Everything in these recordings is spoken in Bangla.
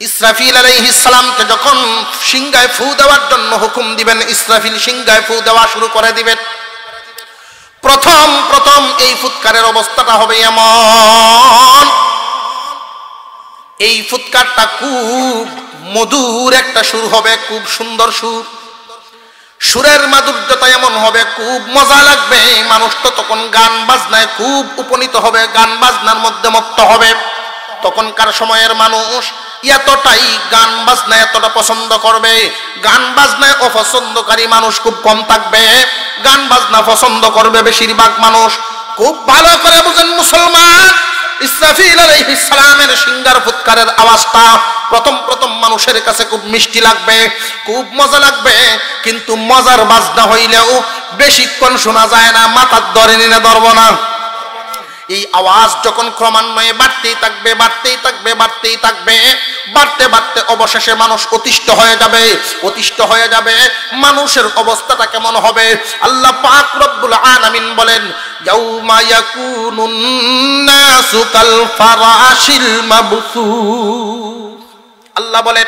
ইসরাফিল আলাইহিস সালামকে যখন সিংহায় ফু দেওয়ার জন্য হুকুম দিবেন, ইসরাফিল সিংহায় ফু দেওয়া শুরু করে দিবেন। প্রথম প্রথম এই ফুৎকারের অবস্থাটা হবে এমন, এই ফুৎকারটা খুব মধুর একটা সুর হবে, খুব সুন্দর সুর। সুরের মাধুর্যতা এমন হবে, খুব মজা লাগবে। মানুষ তো তখন গান বাজনায় খুব উপনীত হবে, গান বাজনার মধ্যে মত্ত হবে। তখনকার সময়ের মানুষ এতটাই গান বাজনা এতটা পছন্দ করবে, গান বাজনায় অপছন্দকারী মানুষ খুব কম থাকবে, গান বাজনা পছন্দ করবে বেশিরভাগ মানুষ। খুব ভালো করে বুঝেন মুসলমান, ইসরাফিল আলাইহিস সালামের সিংহার ফুৎকারের আওয়াজটা প্রথম প্রথম মানুষের কাছে খুব মিষ্টি লাগবে, খুব মজা লাগবে। কিন্তু মজার বাজনা হইলেও বেশিক্ষণ শোনা যায় না, মাথার ধরে নিয়ে ধরব না। এই আওয়াজ যখন ক্রমান্বয়ে বাড়তেই থাকবে, বাড়তেই থাকবে, বাড়তেই থাকবে, বাড়তে বাড়তে অবশেষে মানুষ অতিষ্ঠ হয়ে যাবে। অতিষ্ঠ হয়ে যাবে, মানুষের অবস্থাটা কেমন হবে? আল্লাহ পাক রব্বুল আলামিন বলেন, ইয়াউমা ইয়াকুনুন নাসু কাল ফারাশিল মাবসুস। আল্লাহ বলেন,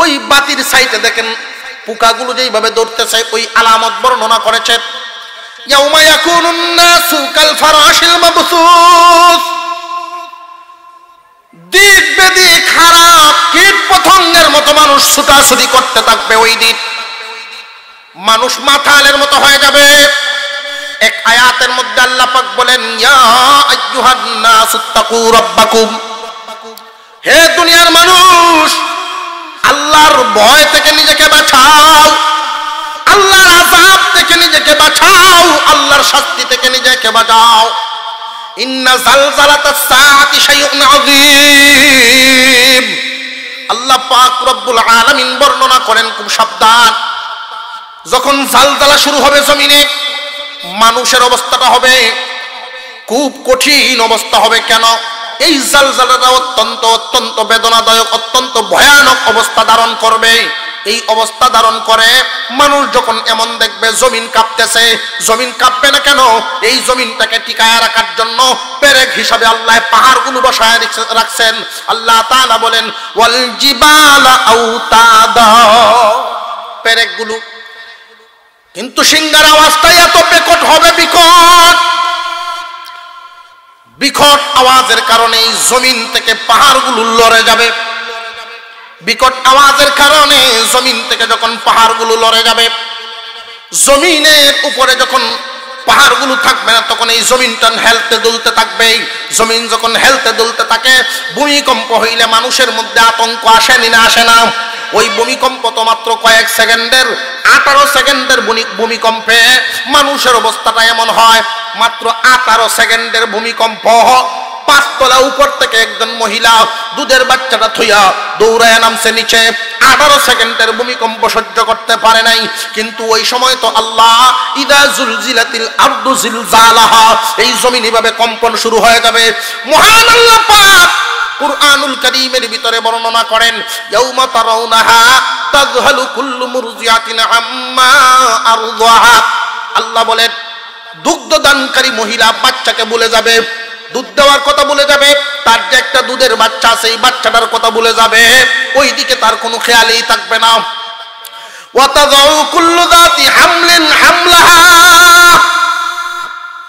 ওই বাতির সাইডে দেখেন পোকাগুলো যেইভাবে দৌড়তেছে, ওই আলামত বর্ণনা করেছে। ইয়াউমা ইয়াকুনুন নাসু কাল ফারাশিল মাবসুস, দিক বেদিক খারাপ কীট পতঙ্গের মতো মানুষ ছুটাছুটি করতে থাকবে। ওই দিন মানুষ মাথালের মতো হয়ে যাবে। এক আয়াতের মধ্যে আল্লাহ পাক বলেন, ইয়া আইয়ুহান নাসুত্তাকু রাব্বাকুম, হে দুনিয়ার মানুষ, আল্লাহর ভয় থেকে নিজেকে বাঁচাও, আল্লাহর আযাব থেকে নিজেকে বাঁচাও, আল্লাহর শাস্তি থেকে নিজেকে বাঁচাও। ইন্না জালজালাতাস সাআতি শাইউন আযীম। আল্লাহ পাক রব্বুল আলামিন বর্ণনা করেন, খুব সাবধান, যখন জালজালা শুরু হবে জমিনে, মানুষের অবস্থাটা হবে খুব কঠিন অবস্থা হবে। কেন? এই জালজালাটা অত্যন্ত অত্যন্ত বেদনাদায়ক, অত্যন্ত ভয়ানক অবস্থা ধারণ করবে। এই অবস্থা ধারণ করে মানুষ যখন এমন দেখবে জমিন কাঁপতেছে, জমিন কাঁপবে না কেন? এই জমিনটাকে টিকায় রাখার জন্য পেরেক হিসাবে আল্লাহ পাহাড়গুলো বসায় রাখছেন। আল্লাহ তাআলা বলেন, ওয়াল জিবালা আওতাদা, পেরেকগুলো। কিন্তু সিংহার আওয়াজটা এত বিকট হবে, বিকট বিকট আওয়াজের কারণে এই জমিন থেকে পাহাড়গুলো লড়ে যাবে। বিকট আওয়াজের কারণে জমিন থেকে যখন পাহাড়গুলো লড়ে যাবে, জমিনের উপরে যখন পাহাড়গুলো থাকবে না, তখন এই জমিনটা হেলতে দুলতে থাকবে। জমিন যখন হেলতে দুলতে থাকে, ভূমিকম্প হইলে মানুষের মধ্যে আতঙ্ক আসেনি না? আসে না? ওই ভূমিকম্প তো মাত্র কয়েক সেকেন্ডের, 18 সেকেন্ডের ভূমিকম্পে মানুষের অবস্থাটা এমন হয়। মাত্র 18 সেকেন্ডের ভূমিকম্প, 5 তলা উপর থেকে একজন মহিলা দুধের বাচ্চাটা থইয়া দৌড়ায় নামছে নিচে। 18 সেকেন্ডের ভূমিকম্প সহ্য করতে পারে নাই। কিন্তু ওই সময় তো আল্লাহ, ইদা জুলজিলাতিল আরদু জিলজালাহা, এই জমিন এভাবে কম্পন শুরু হয়ে যাবে। মহান আল্লাহ পাক কুরআনুল কারীমের ভিতরে বর্ণনা করেন, ইয়াউমা তারাউনাহা তাযহালু কুল্লু মুরজিআতিন আম্মা আরদাহা। আল্লাহ বলেন, দুগ্ধদানকারী মহিলা বাচ্চাকে বলে যাবে, দুধ দেওয়ার কথা বলে যাবে, তার যে একটা দুধের বাচ্চা আছে এই বাচ্চাটার কথা বলে যাবে, ওই দিকে তার কোনো খেয়ালই থাকবে না। ওয়াতাযাউ কুল্লু যাতি হামলিন হামলাহা।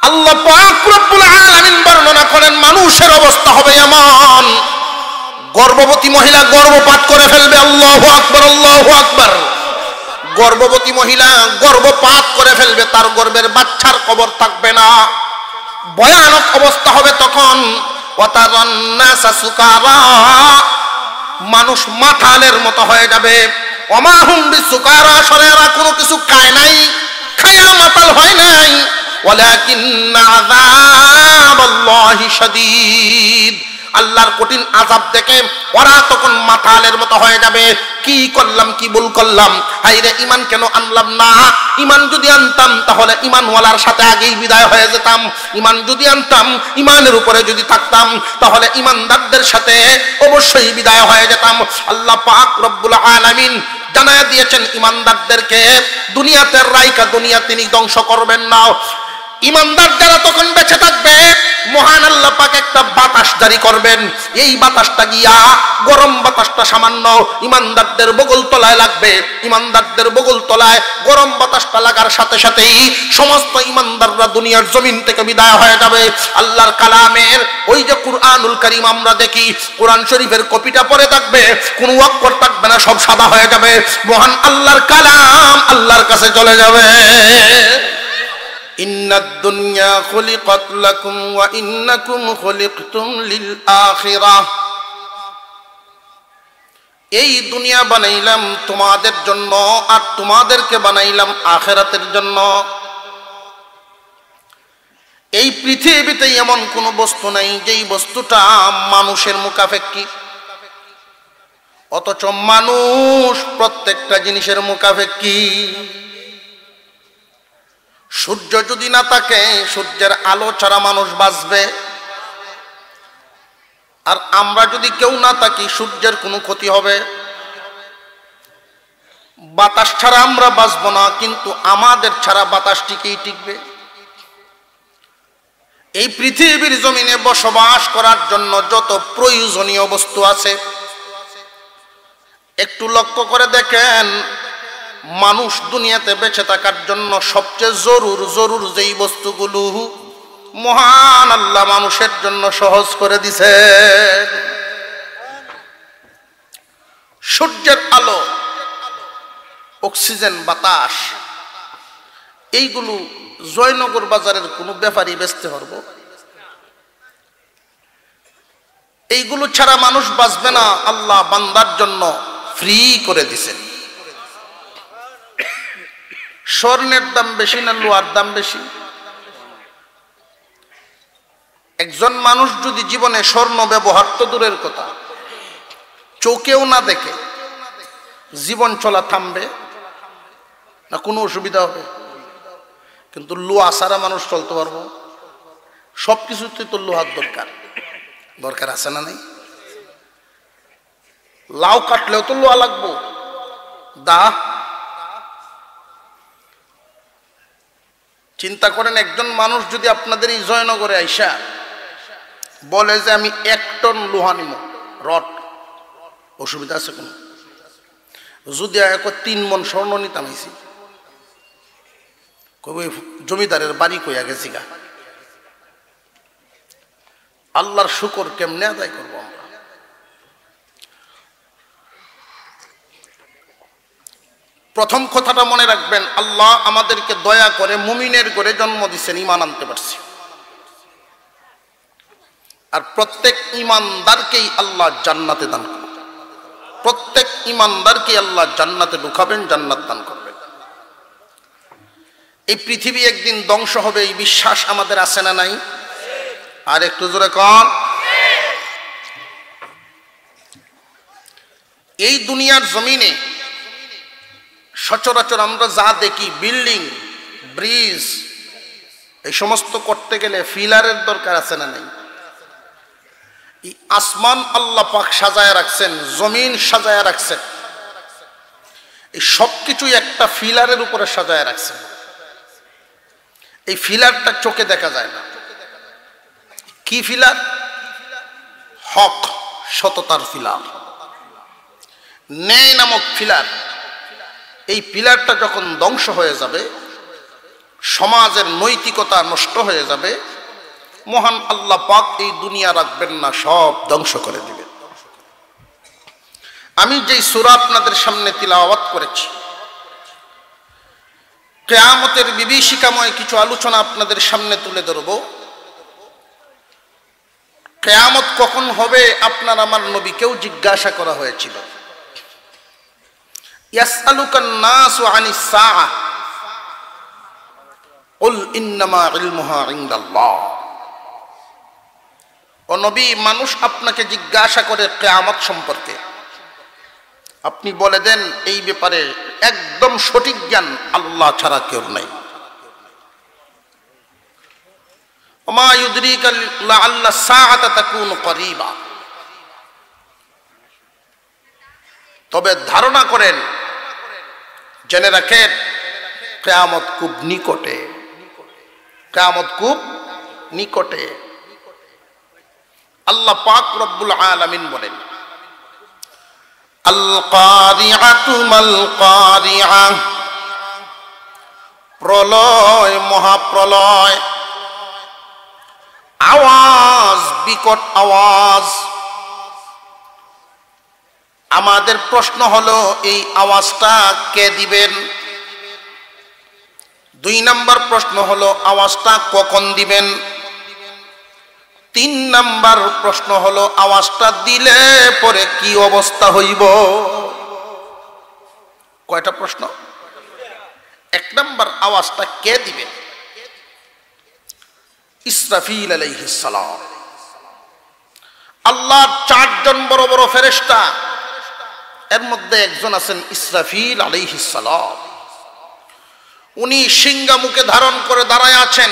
আল্লাহ পাক রব্বুল আলামিন বর্ণনা করেন, মানুষের অবস্থা হবে এমন, গর্ভবতী মহিলা গর্ভপাত করে ফেলবে। আল্লাহু আকবার, আল্লাহু আকবার। গর্ভবতী মহিলা গর্ভপাত করে ফেলবে, তার গর্ভের বাচ্চার কবর থাকবে না। ভয়ানক অবস্থা হবে তখন। ওয়াতারান নাসা সুকারা, মানুষ মাতালের মতো হয়ে যাবে। ওমা হুম বিসুকারা, শরীরা কোনো কিছু খায় নাই, খায়া মাতাল হয় নাই। ওয়ালাকিন্না আযাবাল্লাহি শাদীদ, আল্লাহর কঠিন আযাব দেখে ওরা তখন মাতালের মতো হয়ে যাবে। কি করলাম, কি ভুল করলাম, হায়রে ঈমান কেন আনলাম না? ঈমান যদি আনতাম তাহলে ঈমানওয়ালার সাথে আগেই বিদায় হয়ে যেতাম। ঈমান যদি আনতাম, ঈমানের উপরে যদি থাকতাম, তাহলে ঈমানদারদের সাথে অবশ্যই বিদায় হয়ে যেতাম। আল্লাহ পাক রব্বুল আলামিন জানায়া দিয়েছেন ঈমানদারদেরকে, দুনিয়াতে রাইকা দুনিয়া তিনি ধ্বংস করবেন না। ঈমানদার যারা তখন বেঁচে থাকবে, মহান আল্লাহ পাক একটা বাতাস জারি করবেন। এই বাতাসটা গিয়া গরম গরমটা সামান্য ইমানদারদের বগল তলায় লাগবে। ইমানদারদের বগল তলায় গরম বাতাসটা লাগার সাথে সাথেই সমস্ত ইমানদাররা দুনিয়ার জমিন থেকে বিদায় হয়ে যাবে। আল্লাহর কালামের ওই যে কুরআনুল কারীম আমরা দেখি, কোরআন শরীফের কপিটা পড়ে থাকবে, কোনো অক্ষর থাকবে না, সব সাদা হয়ে যাবে। মহান আল্লাহর কালাম আল্লাহর কাছে চলে যাবে। ইন্নাদ দুনিয়া খুলিকাত লাকুম ওয়া ইন্নাকুম খুলিকতুম লিল আখিরাহ। এই দুনিয়া বানাইলাম তোমাদের জন্য আর তোমাদেরকে বানাইলাম আখিরাতের জন্য। এই পৃথিবীতে এমন কোনো বস্তু নাই যেই বস্তুটা মানুষের মুখাপেক্ষী, অথচ মানুষ প্রত্যেকটা জিনিসের মুখাপেক্ষী। সূর্য যদি না থাকে, সূর্যের আলো ছাড়া মানুষ বাঁচবে। আর আমরা যদি কেউ না থাকি, সূর্যের কোনো ক্ষতি হবে। বাতাস ছাড়া আমরা বাঁচবো না, কিন্তু আমাদের ছাড়া বাতাস টিকেই টিকবে। এই পৃথিবীর জমিনে বসবাস করার জন্য যত প্রয়োজনীয় বস্তু আছে, একটু লক্ষ্য করে দেখেন, মানুষ দুনিয়াতে বেঁচে থাকার জন্য সবচেয়ে জরুর যেই বস্তুগুলো মহান আল্লাহ মানুষের জন্য সহজ করে দিছে। সূর্যের আলো, অক্সিজেন, বাতাস, এইগুলো জয়নগর বাজারের কোনো ব্যাপারই বেচতে পারবো? এইগুলো ছাড়া মানুষ বাঁচবে না। আল্লাহ বান্দার জন্য ফ্রি করে দিছেন। স্বর্ণের দাম বেশি না লোহার দাম বেশি? একজন মানুষ যদি জীবনে স্বর্ণ ব্যবহার তো দূরের কথা, চোখেও না দেখে জীবন চলা থামবে না? কোনো অসুবিধা হবে? কিন্তু লোহা ছাড়া মানুষ চলতে পারবো? সবকিছুতে তো লোহার দরকার আছে না নাই? লাউ কাটলেও তো লোহা লাগবো। চিন্তা করেন, একজন মানুষ যদি আপনাদের এই জয়নগরে আইসা বলে যে আমি 1 টন লোহা নিব, রড, অসুবিধা আছে কোন? যদি 3 মণ স্বর্ণ নিতাম, জমিদারের বাড়ি কইয়া গেছি গা। আল্লাহর শুকর কেমনে আদায় করবো আমরা? প্রথম কথাটা মনে রাখবেন, আল্লাহ আমাদেরকে দয়া করে মুমিনের ঘরে জন্ম দিচ্ছেন, ঈমান আনতে পারছি। আর প্রত্যেক ঈমানদারকেই আল্লাহ জান্নাতে দান করবেন। প্রত্যেক ঈমানদারকে আল্লাহ জান্নাতে ঢুকাবেন, জান্নাত দান করবেন। এই পৃথিবী একদিন ধ্বংস হবে, এই বিশ্বাস আমাদের আছে না নাই? আর একটু জোরে কন। এই দুনিয়ার জমিনে সচরাচর আমরা যা দেখি, বিল্ডিং, ব্রিজ, এই সমস্ত করতে গেলে ফিলারের দরকার আছে না নাই? এই আসমান আল্লাহ পাক সাজায় রাখছেন, জমিন সাজায় রাখছেন, এই সবকিছুই একটা ফিলারের উপরে সাজায় রাখছেন। এই ফিলারটা চোখে দেখা যায় না। কি ফিলার? হক, সততার ফিলার, ন্যায় নামক ফিলার। এই পিলারটা যখন ধ্বংস হয়ে যাবে, সমাজের নৈতিকতা নষ্ট হয়ে যাবে, মহান আল্লাহ পাক এই দুনিয়া রাখবেন না, সব ধ্বংস করে দিবেন। আমি যেই সূরা আপনাদের সামনে তিলাওয়াত করেছি, কিয়ামতের বিভীষিকাময় কিছু আলোচনা আপনাদের সামনে তুলে ধরব। কিয়ামত কখন হবে আপনার আমার নবীকেও জিজ্ঞাসা করা হয়েছিল। ইয়াসআলুকান নাসু আনিস সাআহ কুল ইন্নামা ইলমুহা ইনদাল্লাহ। ও নবী, মানুষ আপনাকে জিজ্ঞাসা করে কিয়ামত সম্পর্কে, আপনি বলে দেন এই ব্যাপারে একদম সঠিক জ্ঞান আল্লাহ ছাড়া কেউ নাই। ওমা ইউদরিকা লাআল্লা সাআতা তাকুনু করিবা। তবে ধারণা করেন, জেনে রাখেন, কিয়ামত খুব নিকটে। কিয়ামত খুব নিকটে। আল্লাহ পাক রব্বুল আলামিন বলেন, আল কারিআতু মাল কারিআ, প্রলয়, মহাপ্রলয়। আওয়াজ, বিকট আওয়াজ। আমাদের প্রশ্ন হলো এই আওয়াজটা কে দিবেন? 2 নম্বর প্রশ্ন হলো আওয়াজটা কখন দিবেন? 3 নম্বর প্রশ্ন হলো আওয়াজটা দিলে পরে কি অবস্থা হইব? কয়টা প্রশ্ন? 1 নম্বর, আওয়াজটা কে দিবেন? ইসরাফিল আলাইহিস সালাম। আল্লাহর 4 জন বড় বড় ফেরেশতা, এর মধ্যে একজন আছেন ইসরাফিল আলাইহিস সালাম। উনি সিংহা মুখে ধারণ করে দাঁড়ায় আছেন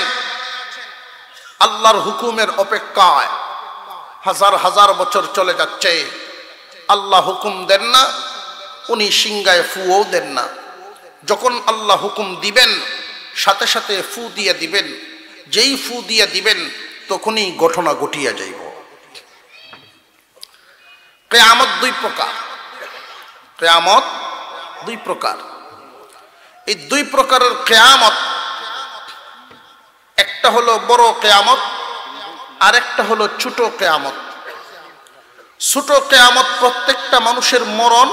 আল্লাহর হুকুমের অপেক্ষায়। হাজার হাজার বছর চলে যাচ্ছে, আল্লাহ হুকুম দেন না, উনি সিংহায় ফুও দেন না। যখন আল্লাহ হুকুম দিবেন সাথে সাথে ফু দিয়ে দিবেন। যেই ফু দিয়ে দিবেন তখনই ঘটনা ঘটিয়া যাইব। কিয়ামত 2 প্রকার। কিয়ামত 2 প্রকার। এই 2 প্রকারের কিয়ামত, একটা হলো বড় কিয়ামত, আর একটা হলো ছোট কিয়ামত। ছোট কিয়ামত প্রত্যেকটা মানুষের মরণ,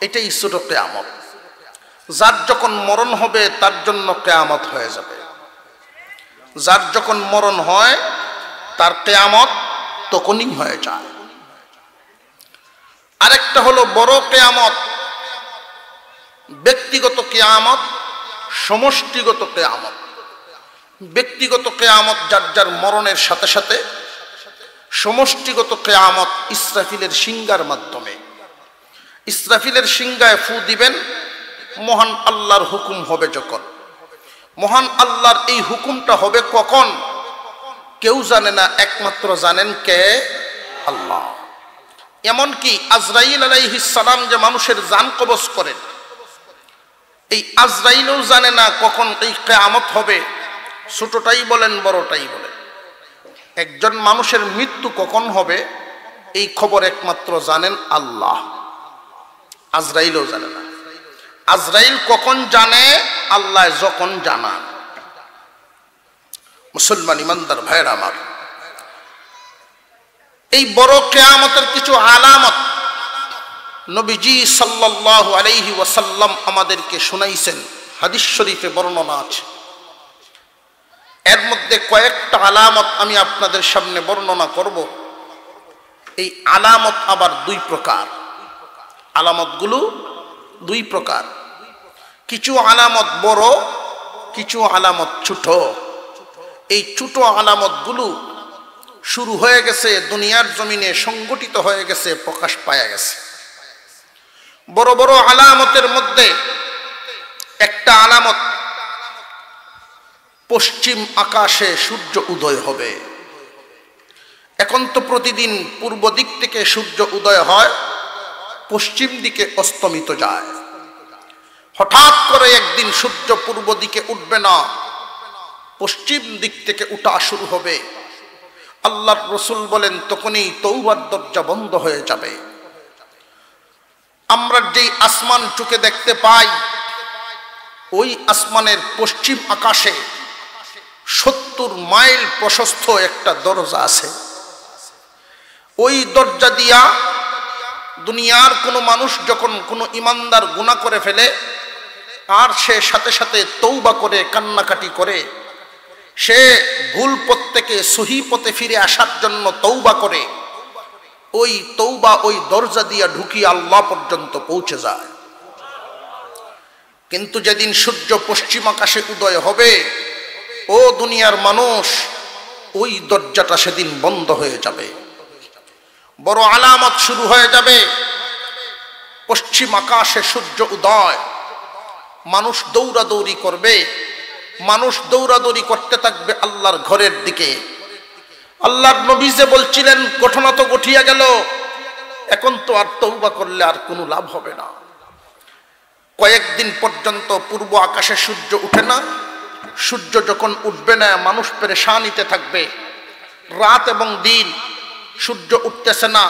এটাই ছোট কিয়ামত। যার যখন মরণ হবে তার জন্য কিয়ামত হয়ে যাবে। যার যখন মরণ হয় তার কিয়ামত তখনই হয়ে যায়। আরেকটা হলো বড় কিয়ামত, ব্যক্তিগত কিয়ামত, সমষ্টিগত কিয়ামত। ব্যক্তিগত কিয়ামত যার যার মরণের সাথে সাথে, সমষ্টিগত কিয়ামত ইসরাফিলের সিংহার মাধ্যমে। ইসরাফিলের সিংহায় ফু দিবেন, মহান আল্লাহর হুকুম হবে যখন। মহান আল্লাহর এই হুকুমটা হবে কখন কেউ জানে না, একমাত্র জানেন কে? আল্লাহ। এমনকি আজরাইল আলাইহিস সালাম যে মানুষের জান কবজ করেন, এই আজরাইলও জানে না কখন এই কিয়ামত হবে। ছোটটাই বলেন বড়টাই বলেন, একজন মানুষের মৃত্যু কখন হবে এই খবর একমাত্র জানেন আল্লাহ। আজরাইলও জানে না। আজরাইল কখন জানে? আল্লাহ যখন জানান। মুসলমান ইমানদার ভাইরা আমার, এই বড় কিয়ামতের কিছু আলামত নবীজি সাল্লাল্লাহু আলাইহি ওয়াসাল্লাম আমাদেরকে শুনাইছেন, হাদিস শরীফে বর্ণনা আছে। এর মধ্যে কয়েকটা আলামত আমি আপনাদের সামনে বর্ণনা করব। এই আলামত আবার 2 প্রকার। আলামতগুলো 2 প্রকার। কিছু আলামত বড়, কিছু আলামত ছোট। এই ছোট আলামতগুলো শুরু হয়ে গেছে, দুনিয়ার জমিনে সংগঠিত হয়ে গেছে, প্রকাশ পাওয়া গেছে। বড় বড় আলামতের মধ্যে একটা আলামত, পশ্চিম আকাশে সূর্য উদয় হবে। এখন তো প্রতিদিন পূর্ব দিক থেকে সূর্য উদয় হয়, পশ্চিম দিকে অস্তমিত যায়। হঠাৎ করে একদিন সূর্য পূর্ব দিকে উঠবে না, পশ্চিম দিক থেকে উঠা শুরু হবে। আল্লাহর রাসূল বলেন তখনই তওবার দরজা বন্ধ হয়ে যাবে। আমরা যেই আসমান চোখে দেখতে পাই, ওই আসমানের পশ্চিম আকাশে 70 মাইল প্রশস্ত একটা দরজা আছে। ওই দরজা দিয়া দুনিয়ার কোনো মানুষ যখন কোনো ইমানদার গুনাহ করে ফেলে, আর সে সাথে সাথে তওবা করে কান্নাকাটি করে, সে ভুল পথ থেকে সহি পথে ফিরে আসার জন্য তওবা করে, ওই তওবা ওই দরজা দিয়া ঢুকিয়ে আল্লাহ পর্যন্ত পৌঁছে যায়। কিন্তু যেদিন সূর্য পশ্চিম আকাশে উদয় হবে, ও দুনিয়ার মানুষ, ওই দরজাটা সেদিন বন্ধ হয়ে যাবে। বড় আলামত শুরু হয়ে যাবে। পশ্চিম আকাশে সূর্য উদয়, মানুষ দৌড়াদৌড়ি করবে। মানুষ দৌড়াদৌড়ি করতে থাকবে আল্লাহর ঘরের দিকে। আল্লাহর নবী যে বলছিলেন ঘটনা তো ঘটিয়া গেল, এখন তো আর তওবা করলে আর কোনো লাভ হবে না। কয়েকদিন পর্যন্ত পূর্ব আকাশে সূর্য উঠে না। সূর্য যখন উঠবে না, মানুষ পেরেশানিতে থাকবে। রাত এবং দিন সূর্য উঠতেছে না,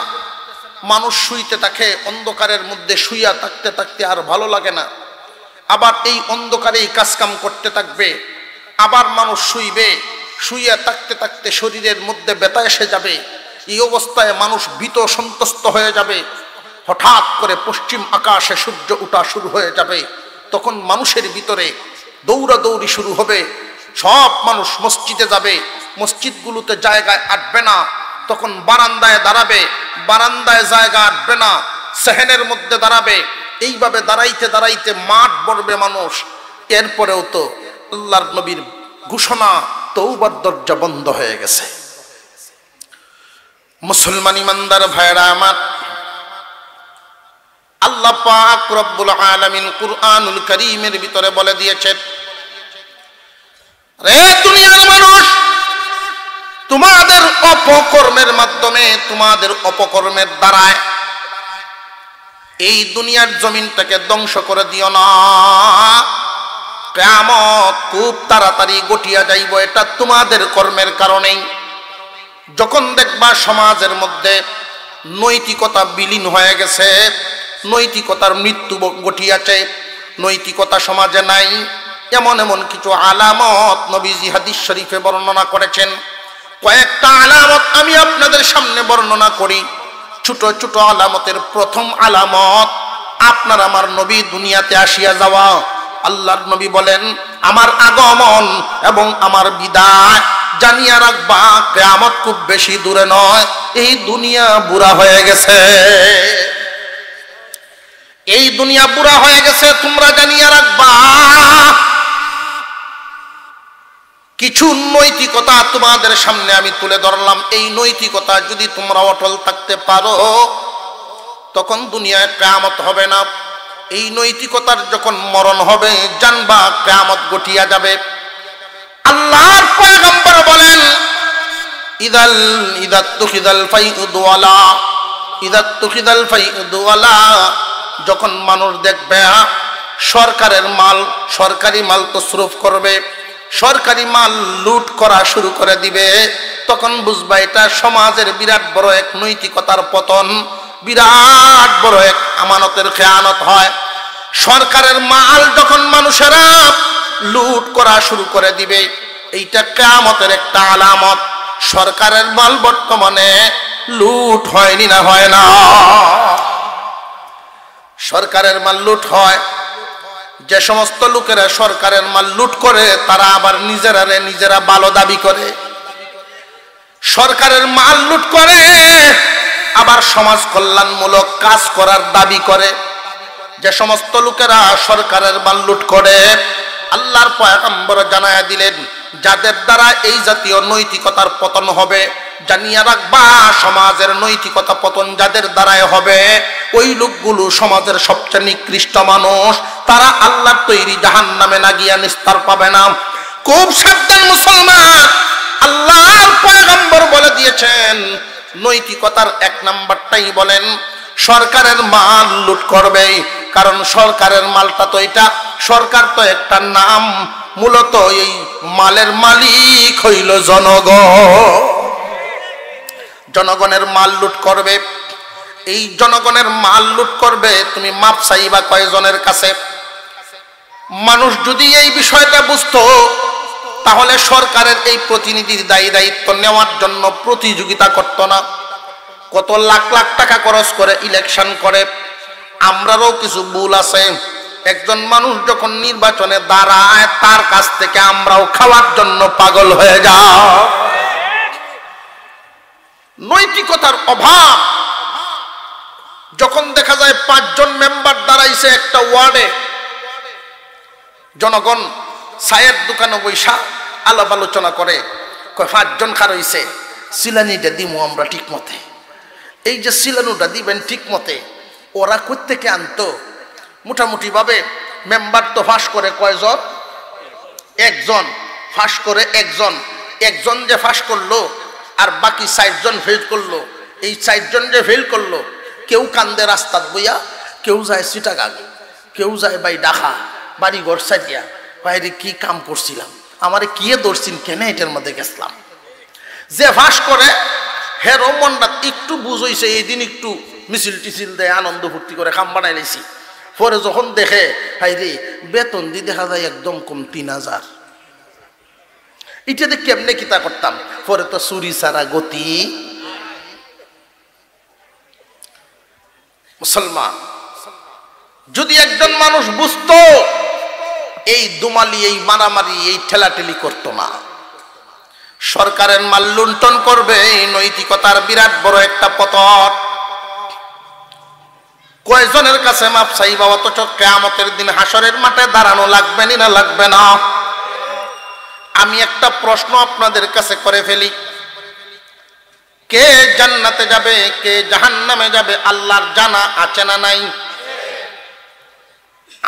মানুষ শুইতে থাকে, অন্ধকারের মধ্যে শুইয়া থাকতে থাকতে আর ভালো লাগে না, আবার এই অন্ধকারেই কাজকাম করতে থাকবে, আবার মানুষ শুইবে, শুইয়া থাকতে থাকতে শরীরের মধ্যে ব্যথা এসে যাবে, এই অবস্থায় মানুষ ভীত সন্ত্রস্ত হয়ে যাবে। হঠাৎ করে পশ্চিম আকাশে সূর্য ওঠা শুরু হয়ে যাবে, তখন মানুষের ভিতরে দৌড়াদৌড়ি শুরু হবে, সব মানুষ মসজিদে যাবে, মসজিদগুলোতে জায়গায় আটবে না, তখন বারান্দায় দাঁড়াবে, বারান্দায় জায়গা আটবে না, সেহেনের মধ্যে দাঁড়াবে, এইভাবে দাঁড়াইতে দাঁড়াইতে মাঠ ভরবে মানুষ। এরপরেও তো আল্লাহর নবীর ঘোষণা, তওবার দরজা বন্ধ হয়ে গেছে। মুসলমান ইমানদার ভাইরা আমার, আল্লাহ পাক রব্বুল আলামিন কুরআনুল কারীমের ভিতরে বলে দিয়েছেন, রে দুনিয়ার মানুষ, তোমাদের অপকর্মের মাধ্যমে, তোমাদের অপকর্মের দ্বারায় এই দুনিয়ার জমিনটাকে ধ্বংস করে দিও না। কিয়ামত খুব তাড়াতাড়ি ঘটিয়া যাইব, এটা তোমাদের কর্মের কারণেই। যখন দেখবা সমাজের মধ্যে নৈতিকতা বিলীন হয়ে গেছে, নৈতিকতার মৃত্যু ঘটিয়াছে, নৈতিকতা সমাজে নাই, এমন এমন কিছু আলামত নবীজি হাদিস শরীফে বর্ণনা করেছেন। কয়েকটা আলামত আমি আপনাদের সামনে বর্ণনা করি। ছোট ছোট আলামতের প্রথম আলামত, আপনার আমার নবী দুনিয়াতে আসিয়া যাওয়া। আল্লাহর নবী বলেন, আমার আগমন এবং আমার বিদায় জানিয়া রাখবা, কিয়ামত খুব বেশি দূরে নয়, এই দুনিয়া বুড়া হয়ে গেছে, এই দুনিয়া বুড়া হয়ে গেছে, তোমরা জানিয়া রাখবা। কিছু নৈতিকতা তোমাদের সামনে আমি তুলে ধরলাম, এই নৈতিকতা যদি তোমরা অটল থাকতে পারো, তখন দুনিয়ায় কিয়ামত হবে না। এই নৈতিকতার যখন মরণ হবে, জানবা কিয়ামত ঘটিয়া যাবে। আল্লাহর পয়গম্বর বলেন, যখন মানুষ দেখবে সরকারের মাল, সরকারি মাল তসরুফ করবে, সরকারি মাল লুট করা শুরু করে দিবে, তখন বুঝবা এটা সমাজের বিরাট বড় এক নৈতিকতার পতন, বিরাট বড় এক আমানতের খেয়ানত হয়। সরকারের মাল যখন মানুষেরা লুট করা শুরু করে দিবে, এইটা কিয়ামতের একটা আলামত। সরকারের মাল বর্তমানে লুট হয়নি না হয় না? সরকারের মাল লুট হয়। যে সমস্ত লোকেরা সরকারের মাল লুট করে, তারা আবার নিজেরা ভালো দাবি করে। সরকারের মাল লুট করে, আবার সমাজ কল্যাণমূলক কাজ করার দাবি করে। যে সমস্ত লোকেরা সরকারের মাল লুট করে, আল্লাহর পয়গম্বর জানায়া দিলেন, যাদের দ্বারা এই জাতীয় নৈতিকতার পতন হবে, জানিয়া রাখবা সমাজের নৈতিকতা পতন যাদের দ্বারাই হবে, ওই লোকগুলো সমাজের সবচেয়ে নিকৃষ্ট মানুষ, তারা আল্লাহর তৈরি জাহান্নামে না গিয়া নিস্তার পাবে না। খুব সাবধান মুসলমান, আল্লাহর পয়গম্বর বলে দিয়েছেন, নৈতিকতার এক নাম্বারটাই বলেন, সরকারের মাল লুট করবে। কারণ সরকারের মালটা তো, এটা সরকার তো একটা নাম, মূলত এই মালের মালিক হইল জনগণ। জনগণের মাল লুট করবে। এই জনগণের মাল লুট করবে, তুমি মাপ চাইবা কয়জনের কাছে? মানুষ যদি এই বিষয়টা বুঝতো, তাহলে সরকারের এই প্রতিনিধির দায়িত্ব নেওয়ার জন্য প্রতিযোগিতা করত না। কত লাখ লাখ টাকা খরচ করে ইলেকশন করে। আমরারও কিছু ভুল আছে। একজন মানুষ যখন নির্বাচনে দাঁড়ায়, তার কাছ থেকে আমরাও খাওয়ার জন্য পাগল হয়ে যাও। নৈতিকতার অভাব। যখন দেখা যায় 5 জন মেম্বার দাঁড়াইছে একটা ওয়ার্ডে, জনগণ চায়ের দোকানে বৈশা আলাপ আলোচনা করে, 5 জন খারইছে, সিলানিটা দিমু আমরা ঠিক মতে। এই যে সিলানুটা দিবেন ঠিক মতে, ওরা কোত্থেকে আনতো? মোটামুটি ভাবে মেম্বার তো ফাঁস করে কয়জন? 1 জন ফাঁস করে। একজন যে ফাঁস করলো, আর বাকি 4 জন ফেল করলো। এই 4 জন যে ফেল করলো, কেউ কান্দে রাস্তাত বইয়া, কেউ যায় চিটাগাং, কেউ যায় বাই ডাকা, বাড়ি ঘর সাজিয়া, বাইরে কি কাম করছিলাম, আমারে কি ধরছিন, কেন এটার মধ্যে গেছিলাম। যে ফাঁস করে হেরো মনটা একটু বুঝ হইছে, এই দিন একটু মিছিল টিছিল দেয়, আনন্দ ফুর্তি করে খাম বানাই লাইছি। পরে যখন দেখে হাই রে বেতন দিয়ে দেখা যায় একদম কম 3000, এটাতে কেমনে কিতা করতাম। পরে তো চুরি ছাড়া গতি। মুসলমান, যদি একজন মানুষ বুঝতো এই দুমালি, এই মারামারি, এই ঠেলাঠেলি করতো না, সরকারের মাল লুণ্ঠন করবে, এই নৈতিকতার বিরাট বড় একটা পতন। কয়জনের কাছে মাপ চাইবা, অথচ কিয়ামতের দিন হাসরের মাঠে দাঁড়ানো লাগবে না লাগবে না? আমি একটা প্রশ্ন আপনাদের কাছে করে ফেলি, কে জান্নাতে যাবে, কে জাহান্নামে যাবে আল্লাহর জানা আছে না নাই?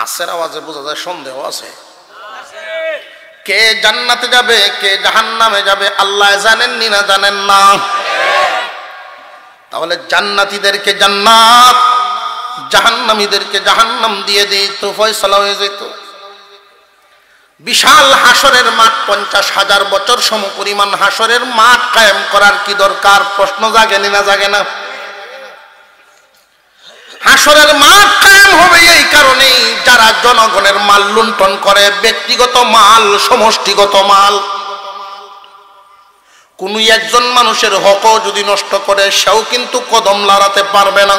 আছের আওয়াজে বোঝা যায় সন্দেহ আছে। কে জান্নাতে যাবে, কে জাহান্নামে যাবে আল্লাহ জানেন নি না জানেন না? তাহলে জান্নাতীদেরকে জান্নাত, জাহান্নামীদেরকে জাহান্নাম দিয়ে দিই তো ফয়সালা হয়ে যেত। বিশাল হাসরের মাঠ, 50,000 বছর সমপরিমাণ হাসরের মাঠ কায়েম করার কি দরকার? প্রশ্ন জাগে না জাগে না? হাসরের মাঠ কায়েম হবে এই কারণেই, যারা জনগণের মাল লুণ্ঠন করে, ব্যক্তিগত মাল, সমষ্টিগত মাল। কোন একজন মানুষের হকও যদি নষ্ট করে, সেও কিন্তু কদম লড়াতে পারবে না।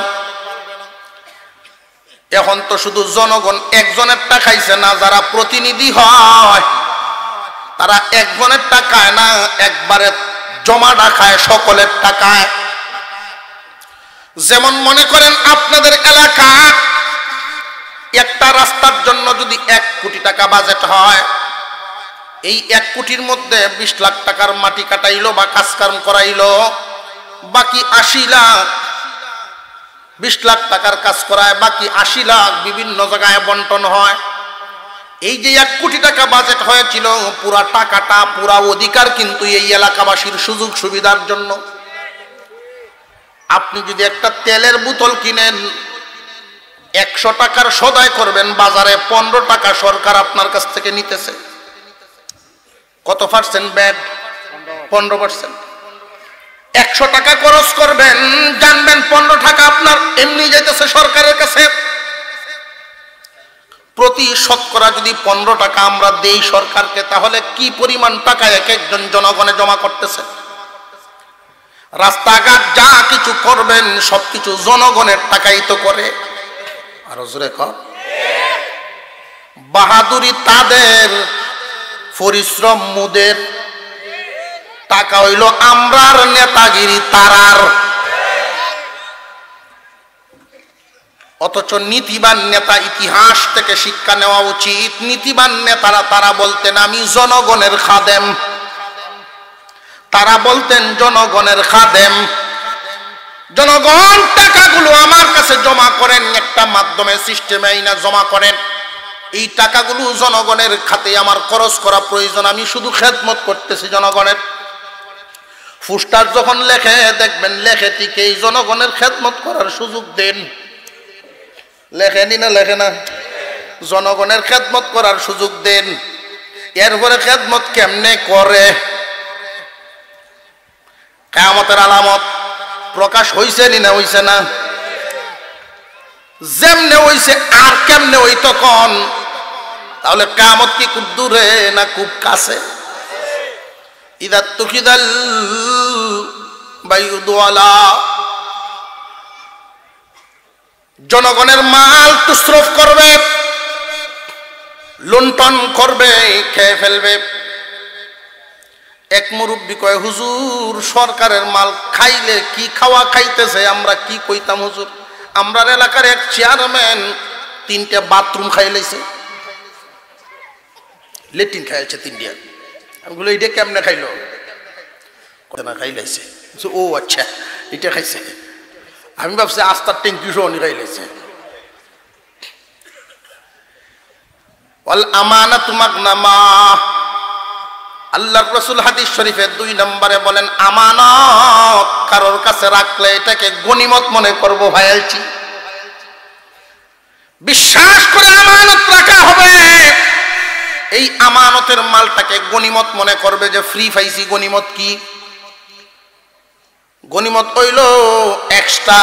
এখন তো শুধু জনগণ একজনের টাকাইছে না, যারা প্রতিনিধি হয় তারা একজনের টাকায় না, একবারে জমা রাখায় সকলের টাকায়। যেমন মনে করেন আপনাদের এলাকা একটা রাস্তার জন্য যদি 1 কোটি টাকা বাজেট হয়, এই 1 কোটির মধ্যে 20 লাখ টাকার মাটি কাটাইলো বা কাজকর্ম করাইলো, বাকি 80 লাখ, 20 লাখ টাকার কাজ করায়, বাকি 80 লাখ বিভিন্ন জায়গায় বন্টন হয়। এই যে 1 কোটি টাকা বাজেট হয়েছিল, পুরা টাকাটা, পুরা অধিকার কিন্তু এই এলাকাবাসীর সুযোগ সুবিধার জন্য। আপনি যদি একটা তেলের বোতল কিনেন, 100 টাকার সদাই করবেন বাজারে, 15 টাকা সরকার আপনার কাছ থেকে নিতেছে। কত পার্সেন্ট ব্যাট? 15%। 100 টাকা খরচ করবেন, জানবেন 15 টাকা আপনার এমনি যাইতেছে সরকারের কাছে। প্রতি শতকরা যদি 15 টাকা আমরা দেই সরকারকে, তাহলে কি পরিমাণ টাকা এক একজন জনগণে জমা করতেছে? রাস্তাঘাট যা কিছু করবেন সবকিছু জনগণের টাকাই তো করে। আরো জোরে কর। বাহাদুরি তাদের, পরিশ্রম মুদের, টাকা হইল আমরার, নেতাগিরি তারার। অথচ নীতিবান নেতা, ইতিহাস থেকে শিক্ষা নেওয়া উচিত। নীতিবান নেতারা তারা বলতেন আমি জনগণের খাদেম, তারা বলতেন জনগণের খাদেম। জনগণ টাকাগুলো আমার কাছে জমা করেন, একটা মাধ্যমে সিস্টেমে আইনা জমা করেন। এই টাকাগুলো জনগণের খাতে আমার খরচ করা প্রয়োজন, আমি শুধু খেদমত করতেছি জনগণের। পোস্টার যখন লেখে দেখবেন লেখে ঠিক এই জনগণের খেদমত করার সুযোগ দেন। লেখেনি না? লেখে না? জনগণের খেদমত করার সুযোগ দেন। এরপরে খেদমত কেমনে করে? কিয়ামতের আলামত প্রকাশ হইছে না হইছে না? যেমনে হইছে আর কেমনে হই তখন? তাহলে কিয়ামত কি খুব দূরে না খুব কাছে? ইদা তুকিদাল বাইউদওয়ালা, জনগণের মাল তুসরফ করবে, লুণ্ঠন করবে, খেয়ে ফেলবে। এক মুরব্বী কয় হুজুর সরকারের মাল খাইলে কি খাওয়া খাইতেছে আমরা কি কইতাম হুজুর? আমরার এলাকার এক চেয়ারম্যান 3টে বাথরুম খাইলেছে, লেট্রিন খাইছে 3টে। আমি বলি এটা কেমনে খাইলো? না খাইলাইছে। ও আচ্ছা এটা খাইছে। আমি ভাবছি আস্তার ট্যাঙ্কি সহ খাইলেছে। ওয়াল আমানাতু মাগনামা, আল্লাহর রাসূল হাদিস শরীফে 2 নম্বরে বলেন আমানত কারোর কাছে রাখলে এটাকে গনিমত মনে করব ভাইয়ালছি। বিশ্বাস করে আমানত রাখা হবে, এই আমানতের মালটাকে গনিমত মনে করবে যে ফ্রি পাইছি। গনিমত কি? গনিমত হইল এক্সট্রা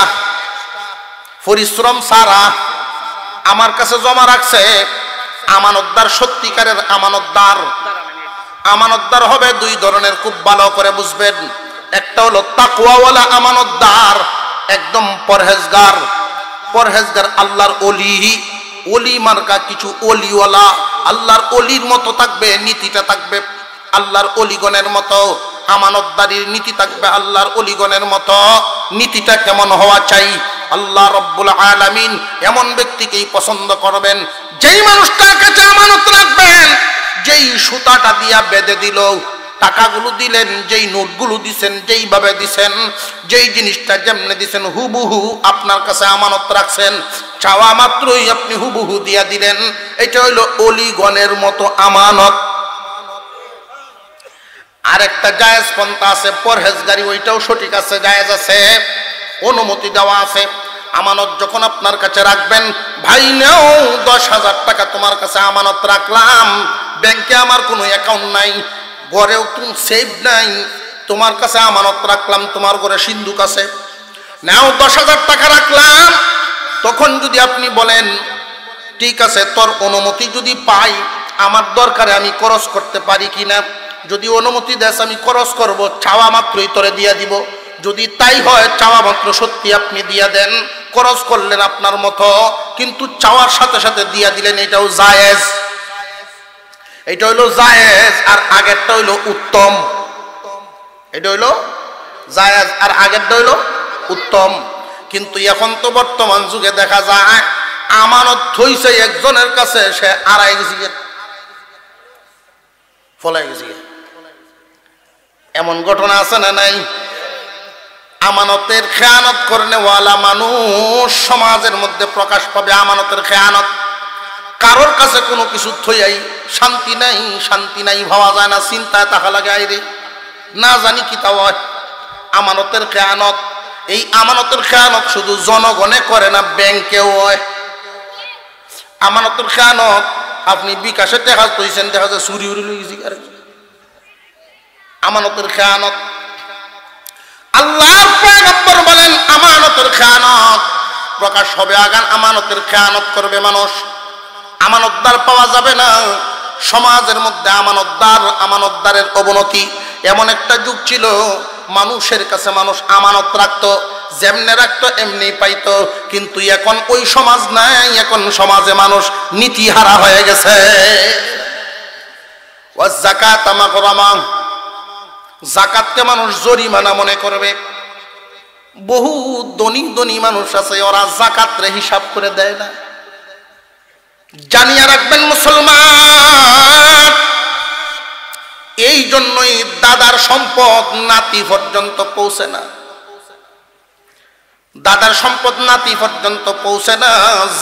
পরিশ্রম সারা আমার কাছে জমা রাখছে। আমানতদার, সত্যিকারের আমানতদার। আমানতদার হবে দুই ধরনের, খুব ভালো করে বুঝবেন। একটা হলো তাকওয়াওয়ালা আমানতদার, একদম পরহেজগার। পরহেজগার আল্লাহর ওলি, ওলি মার্কা কিছু ওলিওয়ালা, আল্লাহর ওলির মতো থাকবে, নীতিটা থাকবে আল্লাহর ওলিগণের মতো, আমানতদারির নীতি থাকবে আল্লাহর ওলিগণের মতো। নীতিটা কেমন হওয়া চাই? আল্লাহ রব্বুল আলামিন এমন ব্যক্তিকেই পছন্দ করবেন যেই মানুষটার কাছে আমানত রাখবেন, যেই সুতাটা দিয়া বেঁধে দিল, টাকাগুলো দিলেন, যেই নোটগুলো দিছেন, যেইভাবে দিছেন, যেই জিনিসটা যেমনে দিছেন হুবহু আপনার কাছে আমানত রাখছেন, চাওয়া মাত্রই আপনি হুবহু দিয়া দিলেন। এটা হইলো অলিগণের মতো আমানত। আর একটা জায়েজ পন্থা আছে পরহেজগারি, ওইটাও সঠিক আছে, জায়েজ আছে, অনুমতি দেওয়া আছে। আমানত যখন আপনার কাছে রাখবেন, ভাই নেও 10,000 টাকা তোমার কাছে আমানত রাখলাম, ব্যাংকে আমার কোনো অ্যাকাউন্ট নাই, ঘরেও তুমি সেভ নাই, তোমার কাছে আমানত রাখলাম, তোমার ঘরে সিন্ধুক আছে, নাও 10,000 টাকা রাখলাম। তখন যদি আপনি বলেন ঠিক আছে, তোর অনুমতি যদি পাই, আমার দরকারে আমি খরচ করতে পারি কিনা, যদি অনুমতি দেস আমি খরচ করব, চাওয়া মাত্রই তোরে দিয়া দিব। যদি তাই হয়, চাওয়া মাত্র সত্যি আপনি দিয়া দেন, খরচ করলেন আপনার মতো, কিন্তু চাওয়ার সাথে সাথে দিয়া দিলেন, এটাও জায়েজ। এটা হইলো জায়েজ, আর আগেরটা হইলো উত্তম। এটা হইলো জায়েজ, আর আগেরটা হইলো উত্তম। কিন্তু এখন তো বর্তমান যুগে দেখা যায় আমানত থইছে একজনের কাছে, সে আড়াই গেছে, ফলাই গেছে। এমন ঘটনা আছে না নাই? আমানতের খেয়ানত করনেওয়ালা মানুষ সমাজের মধ্যে প্রকাশ পাবে। আমানতের খেয়ানত, কারোর কাছে কোনো কিছু থইয়াই শান্তি নাই, শান্তি নাই ভাবা যায় না, চিন্তায় তাহা লাগে আইরে না জানি কি তা হয়। আমানতের খেয়ানত, এই আমানতের খেয়ানত শুধু জনগণে করে না, ব্যাংকেও হয়। আমানতের খেয়ানত, আপনি বিকাশে টাকা তৈছেন, দেখা যায় চুরি উড়ি লই গেছি। আমানতের খেয়ানত, আল্লাহর পয়গম্বর বলেন আমানতের খেয়ানত প্রকাশ হবে আগান। আমানতের খেয়ানত করবে মানুষ, আমানতদার পাওয়া যাবে না। সমাজের মধ্যে আমানতদারের অবনতি। এমন একটা যুগ ছিল, মানুষের কাছে মানুষ আমানত রাখতো, যেমনে রাখতো এমনি পাইতো। কিন্তু এখন ওই সমাজ নাই, এখন সমাজে মানুষ নীতিহারা হয়ে গেছে। ওয়াজ যাকাত মাগরামা, যাকাতকে মানুষ জরিমানা মনে করবে। বহু ধনী ধনী মানুষ আছে, ওরা যাকাতরে হিসাব করে দেয় না। জানিয়ে রাখবেন মুসলমান, এই জন্যই দাদার সম্পদ নাতি পর্যন্ত পৌঁছে না। দাদার সম্পদ নাতি পর্যন্ত পৌঁছে না,